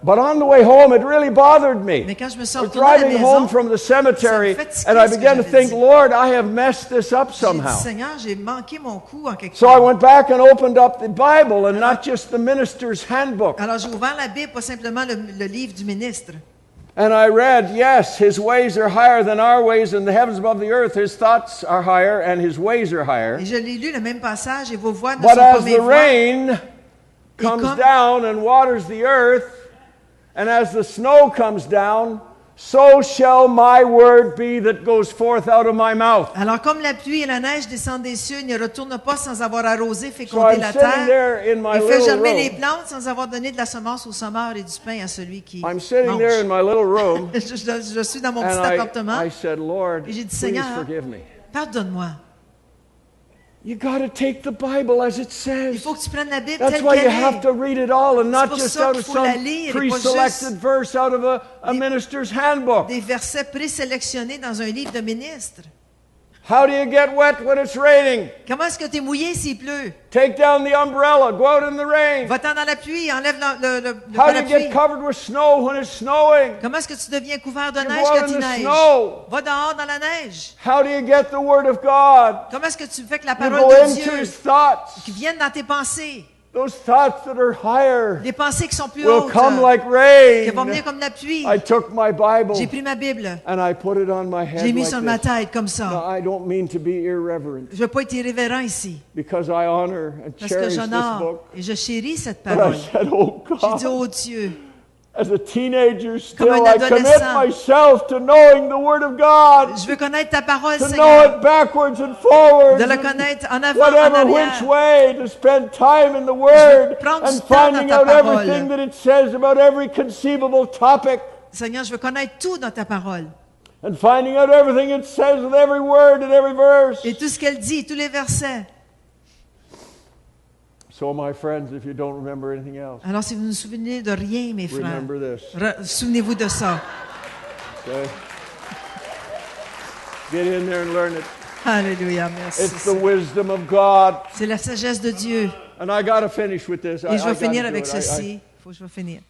but on the way home, it really bothered me. Mais quand je me suis I was retournée à la driving maison, home from the cemetery, ça me fatiguait and I ce que began to j'avais think, dit. Lord, I have messed this up j'ai somehow. dit, Seigneur, j'ai manqué mon coup en quelque So I part. went back and opened up the Bible, and not just the minister's handbook. Alors, j'ai ouvert la Bible, pas simplement le livre du ministre. And I read, yes, His ways are higher than our ways, and the heavens above the earth. His thoughts are higher, and His ways are higher. Et je l'ai lu, le même passage, et vos voix ne But sont pas as mes the voix. rain comes comme- down and waters the earth, and as the snow comes down, so shall my word be that goes forth out of my mouth. Alors, comme la pluie et la neige descendent des cieux, il ne retourne pas sans avoir arrosé, So fécondé I'm la sitting terre, there in my et fait little germer les room. plantes sans avoir donné de la semence au semeur et du pain à celui qui I'm sitting mange. there in my little room, Je suis dans mon petit and appartement. I said, Lord, Et j'ai dit, please Seigneur, forgive me. Pardonne-moi. You got to take the Bible as it Il says. faut que tu prennes la Bible That's telle why you qu'elle have est. to read it all and not pour just ça out qu'il of faut la some lire et pas pre-selected juste verse out of a des- minister's handbook. Des versets présélectionnés dans un livre de ministre. How do you get wet when it's raining? Comment est-ce que tu es mouillé s'il pleut? Take down the umbrella, go out in the rain. Va-t'en dans la pluie, enlève le How do you parapluie. get covered with snow when it's snowing? Comment est-ce que tu deviens couvert de You neige go out quand in il the neige? snow. Va dehors dans la neige. How do you get the Word of God? Comment est-ce que tu fais que la You parole go de into Dieu His thoughts. qui vienne dans tes pensées? Those thoughts that are higher Des pensées qui sont plus will hautes, come like qui vont rain. venir comme la pluie. I took my Bible J'ai pris ma Bible, and I put it on my je l'ai head mis like sur ma this. tête comme Now, ça. I don't mean to be irreverent Je ne veux pas être irrévérent ici, because I honor and parce que cherish this j'honore book. et je chéris cette But I parole. said, oh J'ai dit, God, oh Dieu, as a teenager Comme un still, I commit adolescent. myself to knowing the Word of God, je veux connaître ta parole, to know Seigneur, it backwards and forwards, de le and connaître en avant, en whatever which arrière. way, to spend time in the Word prendre and du temps dans finding ta out parole. everything that it says about every conceivable topic Seigneur, je veux connaître tout dans ta parole. and finding out everything it says with every word and every verse. Et tout ce qu'elle dit, tous les versets. So, my friends, if you don't remember anything else, Alors, si vous ne vous souvenez de rien, mes frères, remember this. souvenez-vous de ça. Okay? Get in there and learn it. Alléluia, merci. It's the wisdom of God. C'est la sagesse de Dieu. And I got to finish with this. Et je vais I finir gotta do avec it. ceci. Faut que je vais finir.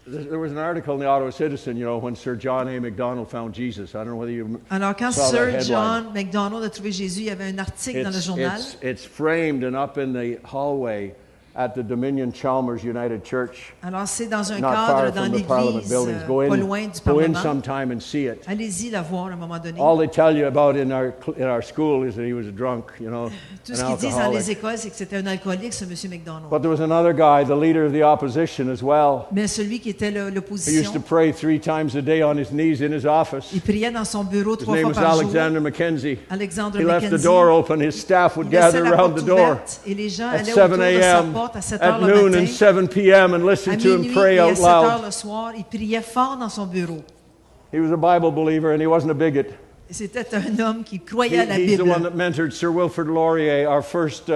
There was an article in the Ottawa Citizen, when Sir John A. Macdonald found Jesus. I don't know whether you Alors, quand saw that Sir headline. John MacDonald a trouvé Jésus, il y avait un article dans le journal. It's framed and up in the hallway at the Dominion Chalmers United Church. Alors, c'est dans un Not cadre far dans from the Parliament l'église, buildings. pas loin du Go in Parlement. sometime and see it. Allez-y la voir à un moment donné. All they tell you about in our school is that he was a drunk, Tout an ce qu'ils disent dans alcoholic. les écoles, c'est que c'était un alcoolique, ce monsieur MacDonald. But there was another guy, the leader of the opposition as well. Mais celui qui était He used to l'opposition, pray 3 times a day on his knees in his office. il priait dans son bureau His 3 name fois was par jour. Alexander Mackenzie. Alexandre He left the Mackenzie. door open. His staff would Il laissait gather la around porte the door ouverte et les gens at allaient 7 autour de sa a.m., porte à 7 at heures le noon matin, and 7 p.m. and à listen to him minuit pray et à out 7 heures loud. le soir. Il priait fort dans son bureau. He was a Bible believer and he wasn't a bigot. C'était un homme qui croyait à la He's the one Bible. that mentored Sir Wilfrid Laurier, our first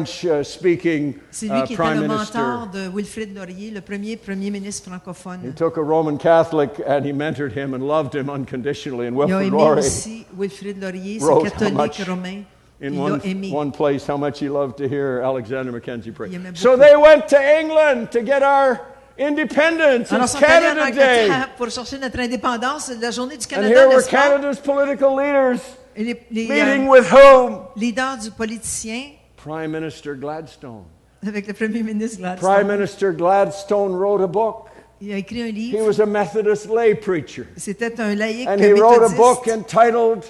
French-speaking C'est lui qui était prime le minister. mentor de Wilfrid Laurier, le premier ministre He francophone. took a Roman Catholic and he mentored him and loved him unconditionally. And Il a Wilfrid aimé Laurier aussi Wilfrid Laurier, ce wrote how catholique much romain. in Il l'a aimé. one place how much he loved to hear Alexander Mackenzie pray. Il aimait So beaucoup. they went to England to get our independence. Alors, It's ils sont allés en Canada Day. Angleterre pour chercher notre indépendance, la journée du And Canada, here were n'est-ce pas? Canada's political leaders Et les meeting with whom? leaders du politicien Prime Minister Gladstone. avec le premier ministre Prime Gladstone. Minister Gladstone wrote a book. Il a écrit un He livre. was a Methodist lay preacher. C'était un laïc And he wrote a book méthodiste. entitled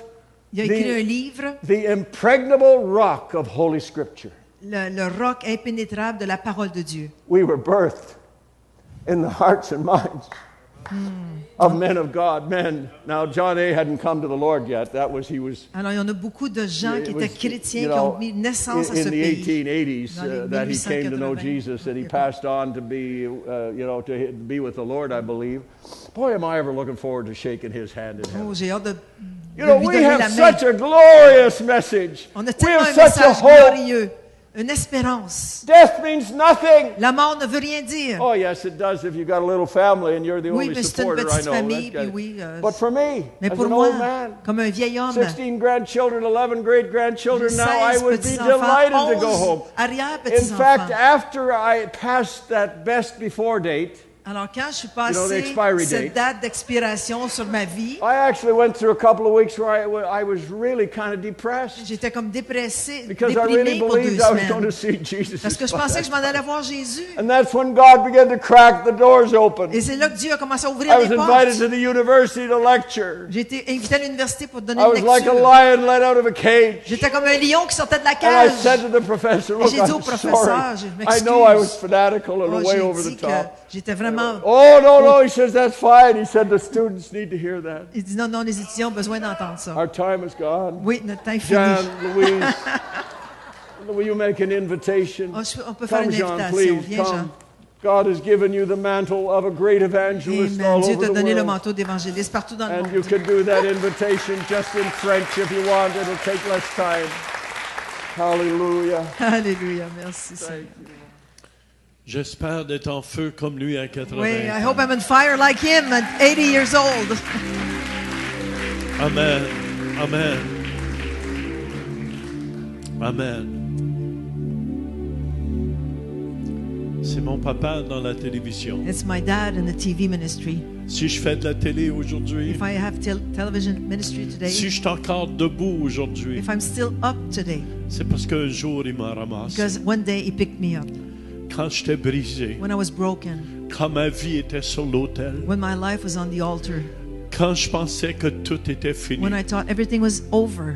Il a écrit un livre, The Impregnable Rock of Holy Scripture. le roc impénétrable de la parole de Dieu. We were birthed in the hearts and minds of men of God, men. Now, John A. hadn't come to the Lord yet. He was Alors, il y en a beaucoup de gens it qui was, étaient chrétiens, you qui know, ont mis naissance à ce in the pays. 1880s Dans les that he came to know 1880. Jesus, and he passed on to be, to be with the Lord, I believe. Boy, am I ever looking forward to shaking his hand in heaven. Oh, j'ai hâte de You know, lui we donner la have main. such a glorious message. On a We tellement have un such a message hope. glorieux, une espérance. Death means nothing. La mort ne veut rien dire. Oh, yes, it does if you've got a little family and you're the Oui, only mais c'est une supporter, I petite know. famille, That's puis good. oui. But for me, Mais as pour an moi, old man, comme un vieil homme, 16 grandchildren, 11 great-grandchildren, j'ai now I 16 would be petits-enfants, delighted to go 11 home. In arrière-petits-enfants. fact, after I passed that best before date, Alors, quand je suis know, the passé expiry cette date. date d'expiration sur ma vie, I actually went through a couple of weeks where I was really kind of depressed j'étais comme déprimée because I really pour 2 believed I was going to semaines. see Jesus. Parce que je pensais que je m'en allais voir Jésus. And that's when God began to crack the doors open. Et c'est là que Dieu a commencé à ouvrir I was les invited to portes. the university to lecture. J'ai été invité à l'université pour donner I une was like a lecture. lion let out of a cage. J'étais comme un lion qui sortait de la And I said cage. to the professor, look, j'ai dit au I'm professeur, sorry. je I m'excuse. know I was fanatical and Oh, way j'ai over dit the que top. j'étais vraiment... Oh, no, he says, that's fine. He said, the students need to hear that. Il dit non, non, les étudiants ont besoin d'entendre ça. Our time is gone. Oui, notre temps est fini. John, Louise, will you make an invitation? On peut faire Come, une John, invitation. please, Viens, Jean. come. God has given you the mantle of a great evangelist Amen. all Dieu over t'a the donné le world. manteau d'évangéliste partout dans le And you monde. can do that invitation just in French if you want. It'll take less time. Hallelujah. Alléluia, merci Seigneur. J'espère d'être en feu comme lui à 80 Oui, I ans. hope I'm on fire like him at 80 years old. Amen. Amen. Amen. C'est mon papa dans la télévision. It's my dad in the TV ministry. Si je fais de la télé aujourd'hui, if I have television ministry today, si je suis encore debout aujourd'hui, if I'm still up today, c'est parce qu'un jour, il m'a ramassé. because one day He picked me up. Quand j'étais brisé, When I was broken, quand ma vie était sur l'autel, when my life was on the altar, quand je pensais que tout était fini. when I thought everything was over.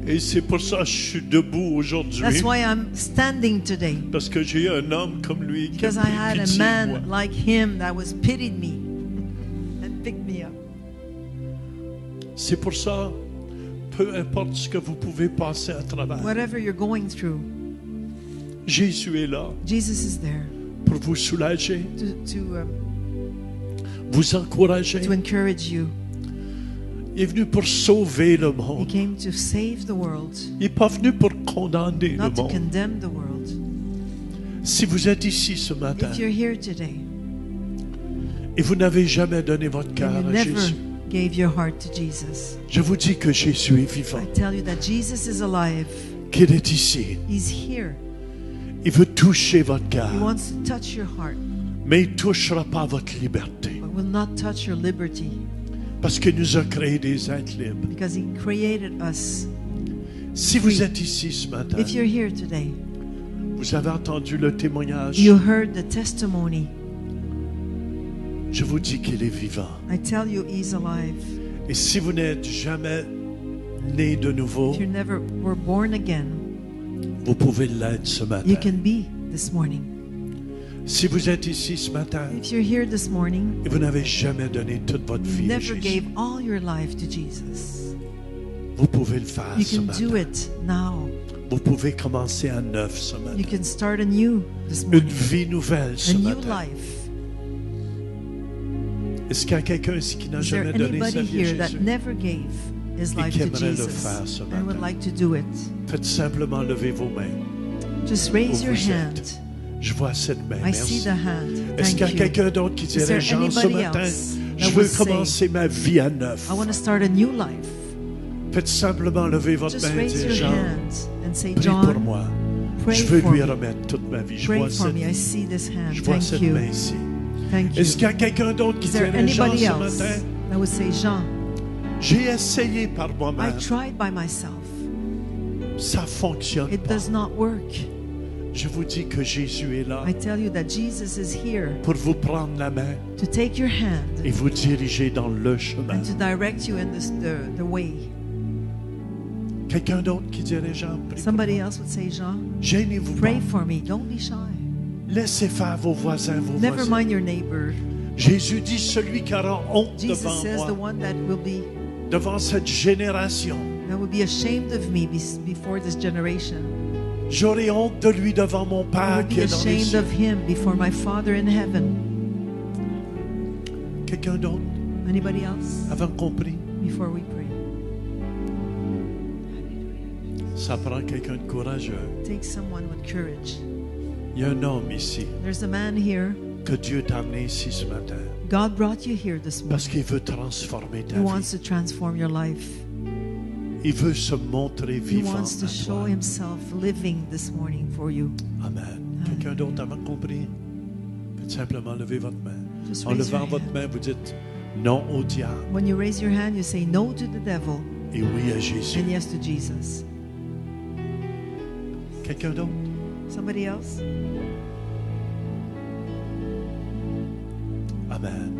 Et c'est pour ça que je suis debout aujourd'hui. That's why I'm standing today. Parce que j'ai eu un homme comme lui qui Because a I pris had a pitié de moi. man like him that was pitied me and picked me up. C'est pour ça, peu importe ce que vous pouvez passer à travers, Whatever you're going through, Jésus est là Jesus is there pour vous soulager, to vous encourager. encourage you. Il est venu pour sauver le He monde. came to save the world, Il n'est pas venu pour condamner le not to monde. condemn the world. Si vous êtes ici ce matin If you're here today et vous n'avez jamais donné votre and cœur you à never Jésus, gave your heart to Jesus, je vous dis que Jésus est vivant, I tell you that Jesus is alive. qu'il est ici. He's here. Il veut toucher votre He cœur, wants to touch your heart, mais il ne touchera pas votre liberté. but will not touch your liberty, Parce qu'il nous a créé des êtres libres. because He created us. Si vous êtes ici ce matin, If you're here today, vous avez entendu le témoignage, you heard the testimony. je vous dis qu'il est vivant. I tell you, He's alive. Et si vous n'êtes jamais né de nouveau, If you never were born again, vous pouvez l'être ce matin. you can be this morning. Si vous êtes ici ce matin If you're here this morning, et vous n'avez jamais donné toute votre you vie à never Jésus, gave all your life to Jesus, vous pouvez le faire you ce can do matin. it now. Vous pouvez commencer à neuf ce You matin. can start anew this Une morning, vie nouvelle ce a new matin. life. Est-ce qu'il y a quelqu'un ici qui n'a Is there jamais donné sa anybody vie à here that Jésus? never gave his life qui to aimerait le Jesus faire ce and would matin? like to do it? Faites simplement lever vos mains. Just raise Où your vous hand. êtes. Je vois cette main. I see Merci. the hand. Est-ce qu'il y a Thank you. quelqu'un d'autre qui Is dirait, there Jean, ce anybody matin, else je that veux would say, commencer ma vie à neuf. I want to start a new life? Faites simplement lever votre Just main et raise dire, your Jean, hand and say, prie pour John, moi. pray Je veux for lui me. remettre toute ma vie. Je Pray vois for cette, me. I see this hand. je vois Thank cette you. main ici. Thank Est-ce qu'il y you. a quelqu'un d'autre qui Is there dirait, Jean, anybody ce else matin, that would say, Jean, j'ai essayé par I moi-même. tried by myself. Ça fonctionne It pas. does not work. Je vous dis que Jésus est là I tell you that Jesus is here pour vous prendre la main to take your hand et vous diriger dans le chemin. and to direct you in the way. Quelqu'un d'autre qui dirait, Jean, prie pour Somebody moi. else would say, Jean, Gênez-vous pas. pray for me. Don't be shy. Laissez faire vos voisins, vos Never voisins. mind your neighbor. Jésus dit, celui qui aura honte Jesus devant says the moi, one that will devant cette génération, be ashamed of me before this generation. j'aurai honte de lui devant mon I Père will qui be est dans les ashamed cieux. of him before my Father in heaven. Quelqu'un d'autre, Anybody else? avant qu'on prie? Before we pray. Ça prend quelqu'un de courageux. Take someone with courage. Il y a un homme ici, There's a man here. que Dieu t'a amené ici ce matin, God brought you here this morning. parce qu'il veut transformer ta He wants vie. to transform your life. Il veut se montrer He vivant wants to en show toi. himself living this morning for you. Amen. Quelqu'un d'autre avant qu'on prie? Faites simplement lever votre main. Just En raise levant your votre hand. main, vous dites non au diable When you raise your hand, you say no to the devil et oui à Jésus. and yes to Jesus. Quelqu'un d'autre? Somebody else? Amen.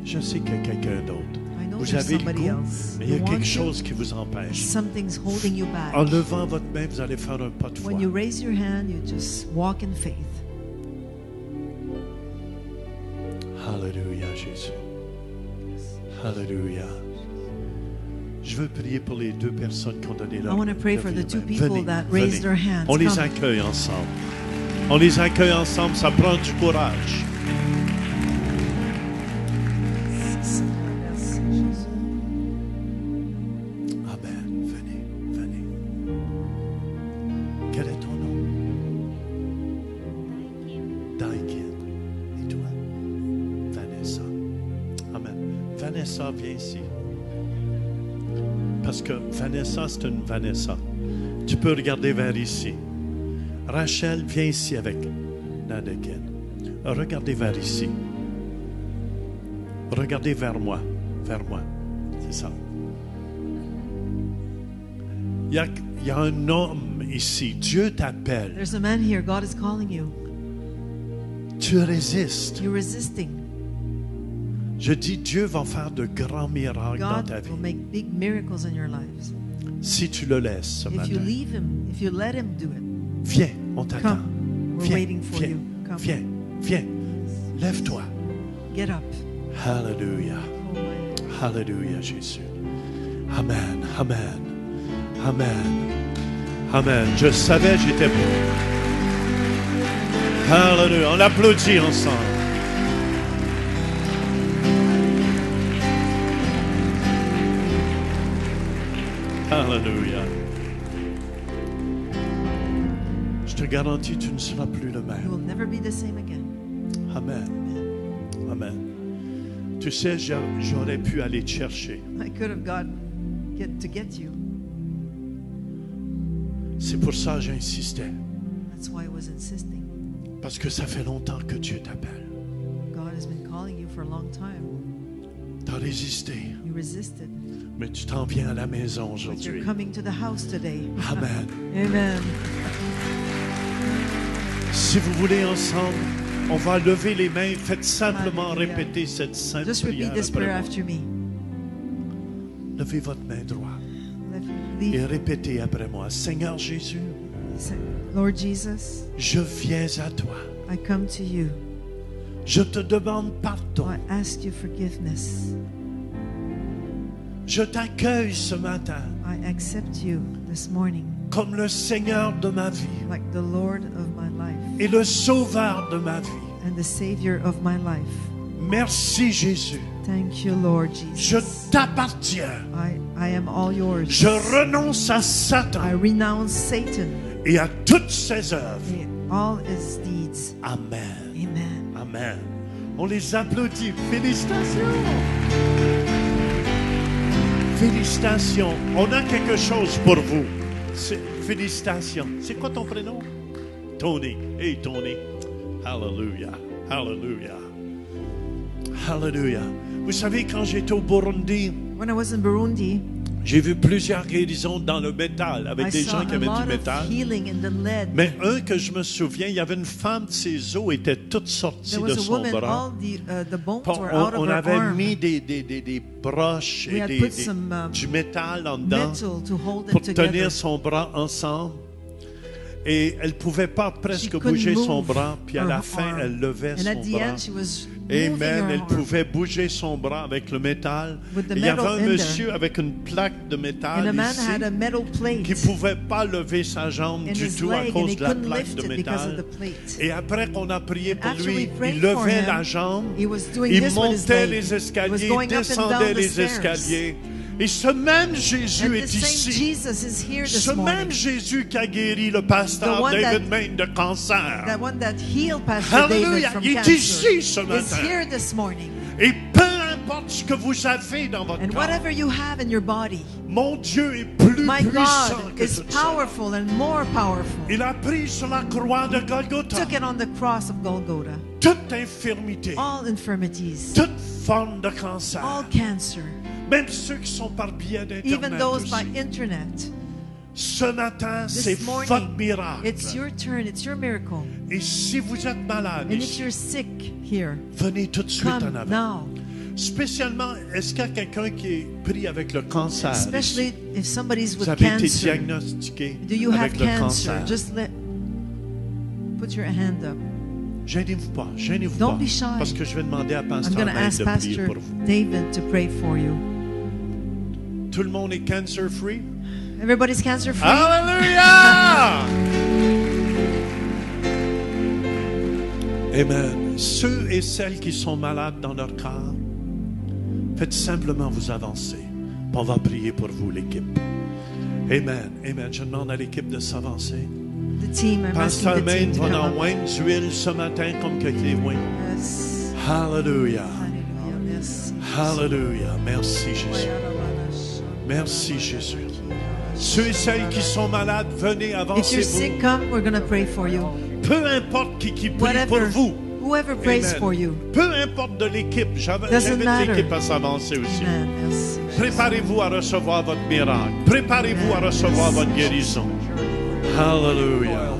Je sais qu'il y a quelqu'un d'autre. I know Vous there's avez le somebody goût, else. mais il y a You quelque want to? chose qui vous empêche. Something's holding you back. En levant votre main, vous allez faire un pas de foi. When you raise your hand, you just walk in faith. Alléluia, Jésus. Alléluia. Je veux prier pour les deux personnes qui ont donné leur I want to pray leur for vie the two main. people Venez, that venez. raised their hands. On les Come. accueille ensemble. On les accueille ensemble, ça prend du courage. Amen. Venez, venez. Quel est ton nom? Daikin. Et toi? Vanessa. Amen. Vanessa, viens ici. Parce que Vanessa, c'est une Vanessa. Tu peux regarder vers ici. Rachel, viens ici avec Nadekin. Regardez vers ici. Regardez vers moi. Vers moi. C'est ça. Il y a un homme ici. Dieu t'appelle. There's a man here. God is calling you. Tu résistes. You're resisting. Je dis, Dieu va faire de grands miracles dans God ta vie. will make big miracles in your lives. Si tu le laisses ce If you matin. leave him, if you let him do it, Viens, on t'attend. come. We're Viens, waiting for viens, you. Come. viens, viens. Lève-toi. Get up. Alléluia. Oh my. Alléluia, Jésus. Amen, amen, amen, amen. Je savais, j'étais bon. Alléluia. On applaudit ensemble. Alléluia. Je te garantis, tu ne seras plus le You même. will never be the same again. Amen. Amen. Tu sais, j'aurais pu aller te chercher. I could have to get you. C'est pour ça que j'insistais. That's why I was insisting. Parce que ça fait longtemps que Dieu t'appelle. God has been calling you for a long time. Tu as résisté, You resisted. mais tu t'en viens à la maison But you're aujourd'hui. coming to the house today. Amen. Amen. Si vous voulez ensemble, on va lever les mains. Faites simplement Hallelujah. répéter cette sainte Just repeat prière this après prayer moi. after me. Levez votre main droite Let- et leave- répétez après moi. Seigneur Jésus, say, Lord Jesus, je viens à toi. I come to you. Je te demande pardon. I ask you forgiveness. Je t'accueille ce matin I accept you this morning comme le Seigneur de ma vie like the Lord of my life et le Sauveur de ma vie. and the Savior of my life. Merci Jésus. Thank you, Lord Je Jesus. t'appartiens. I am all yours. Je renonce à I Satan renounce Satan et à toutes ses œuvres. and all his deeds. Amen. Amen. Amen. On les applaudit. Félicitations. Félicitations. On a quelque chose pour vous. Félicitations. C'est quoi ton prénom? Tony. Hey Tony. Hallelujah. Hallelujah. Hallelujah. Vous savez, quand j'étais au Burundi, When I was in Burundi, j'ai vu plusieurs guérisons dans le métal, avec I des saw gens qui a avaient lot du of métal. healing in the lead. Mais un que je me souviens, il y avait une femme, ses os étaient toutes sorties There de was a son woman, bras. all the bones On, were out of on her avait arm. mis des broches We et had put some, du métal en dedans Metal to hold them pour together. tenir son bras ensemble. Et elle ne pouvait pas presque couldn't bouger son move bras. Puis à her la fin, arm. elle levait And son at the bras. end, she was moving Amen. her Elle arm. pouvait bouger son bras avec le métal. With the Et il y avait metal un in monsieur there. avec une plaque de And métal a man ici had a metal plate qui ne pouvait pas lever sa jambe in du his tout à leg, and cause he de la couldn't plaque lift de it because of métal. the plate. Et après qu'on a prié pour After lui, we prayed il for levait him, la jambe, he was doing il this with his montait leg. les He was escaliers, going il up and descendait down the les stairs. escaliers. Et ce même Jésus And est the same ici. Jesus is here this Ce même morning. Jésus qui a guéri le pasteur The one David Main de cancer. That one that healed Pastor Hallelujah. David from Il est cancer ici ce is matin. here this morning. Et peu importe ce que vous avez dans votre And corps, whatever you have in your body, mon Dieu est plus my puissant God que is tout ça. powerful and more powerful. Il a pris sur la croix de Golgotha Took it on the cross of Golgotha. toute infirmité, All infirmities, toute forme de cancer, all cancer, même ceux qui sont par biais even d'Internet those aussi. by internet. Ce matin, c'est This votre morning, miracle. it's your turn, it's your miracle. Et si vous êtes malade And if ici, you're sick here, venez tout de suite en come avant. now. Spécialement, est-ce qu'il y a quelqu'un qui est pris avec le cancer? ici? Especially if somebody's Vous with avez été cancer. diagnostiqué Do you have avec le cancer? cancer. Just put your hand up. Gênez-vous pas, gênez-vous Don't pas. be shy. Parce que je vais demander à I'm Pasteur going to Nate ask de prier Pastor pour vous. David to pray for you. Tout le monde est cancer-free? Everybody's cancer free. Alléluia! Amen. Ceux et celles qui sont malades dans leur corps, faites simplement vous avancer. Puis on va prier pour vous, l'équipe. Amen. Amen. Je demande à l'équipe de s'avancer. The team, I'm asking Pasteur the team Maine to va come en up. oindre d'huile ce matin comme que les oint. Yes. Alléluia. Hallelujah. Yes. Alléluia. Merci Jésus. Merci Jésus. Ceux et celles qui sont malades, venez If you're avancer sick, vous. come. We're going to pray for you. Peu importe qui prie Whatever pour vous. Whoever prays Amen. for you. Peu importe de l'équipe, Doesn't j'invite matter. l'équipe à s'avancer aussi. Amen. Merci. Préparez-vous à recevoir votre miracle. Préparez-vous à recevoir votre guérison. Hallelujah.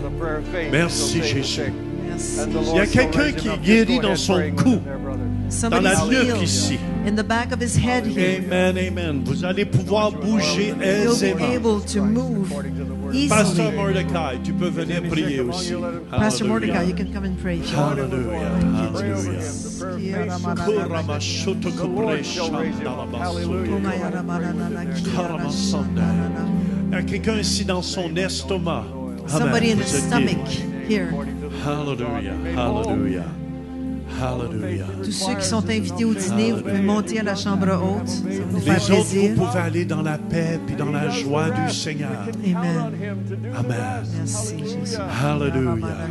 Merci Jésus. Merci. Il y a quelqu'un qui est guéri dans son cou, dans la Somebody's nuque healed ici. in the back of his head here. Amen, amen. Vous allez pouvoir bouger You'll be aisément. able to move Pasteur easily. Mordecai, tu peux venir prier aussi. Pastor Hallelujah. Mordecai, you can come and pray. if you want. Hallelujah. Hallelujah. Kuramashoto kupresha dalabaso. Il y a quelqu'un ici dans son estomac. Somebody in the Vous êtes stomach guéri. here. Hallelujah. Hallelujah. Hallelujah. Tous ceux qui sont invités au dîner, vous pouvez monter à la chambre haute. Ça va nous faire Les autres, plaisir. vous pouvez aller dans la paix puis dans la joie du Seigneur. Amen. Amen. Merci, Jésus. Hallelujah.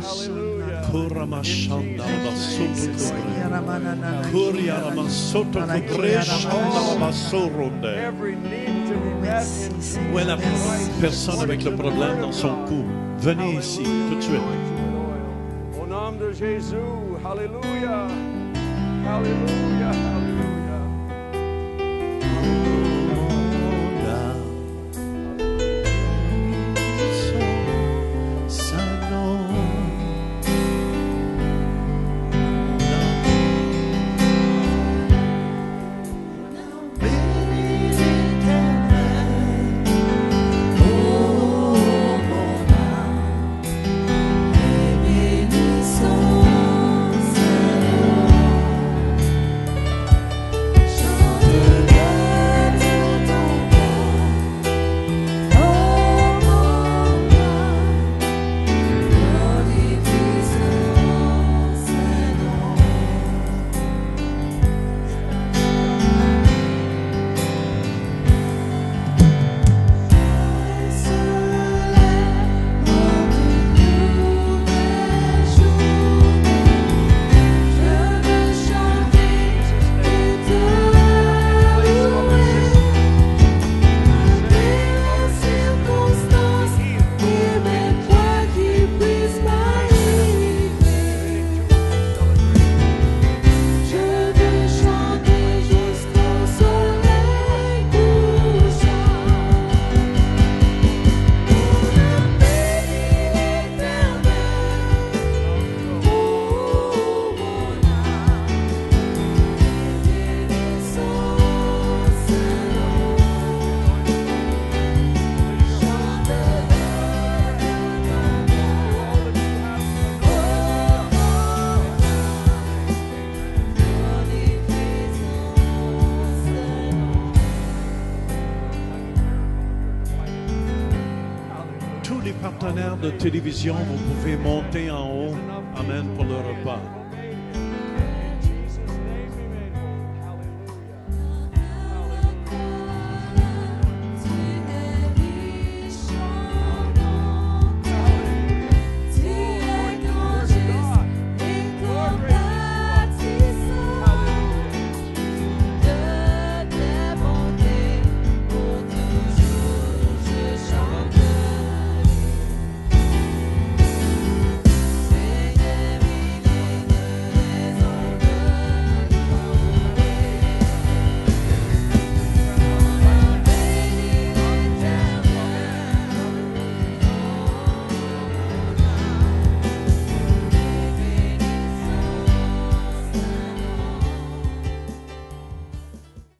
Kuramashanda basoto Kuria ramasoto kubreshanda basoronde. Merci, Où est la Seigneur. Merci. personne avec le problème dans son cou? Venez ici tout de suite. Au nom de Jésus, Alléluia, Alléluia, Alléluia. Tous les partenaires de télévision, vous pouvez monter en haut. Amen pour le repas.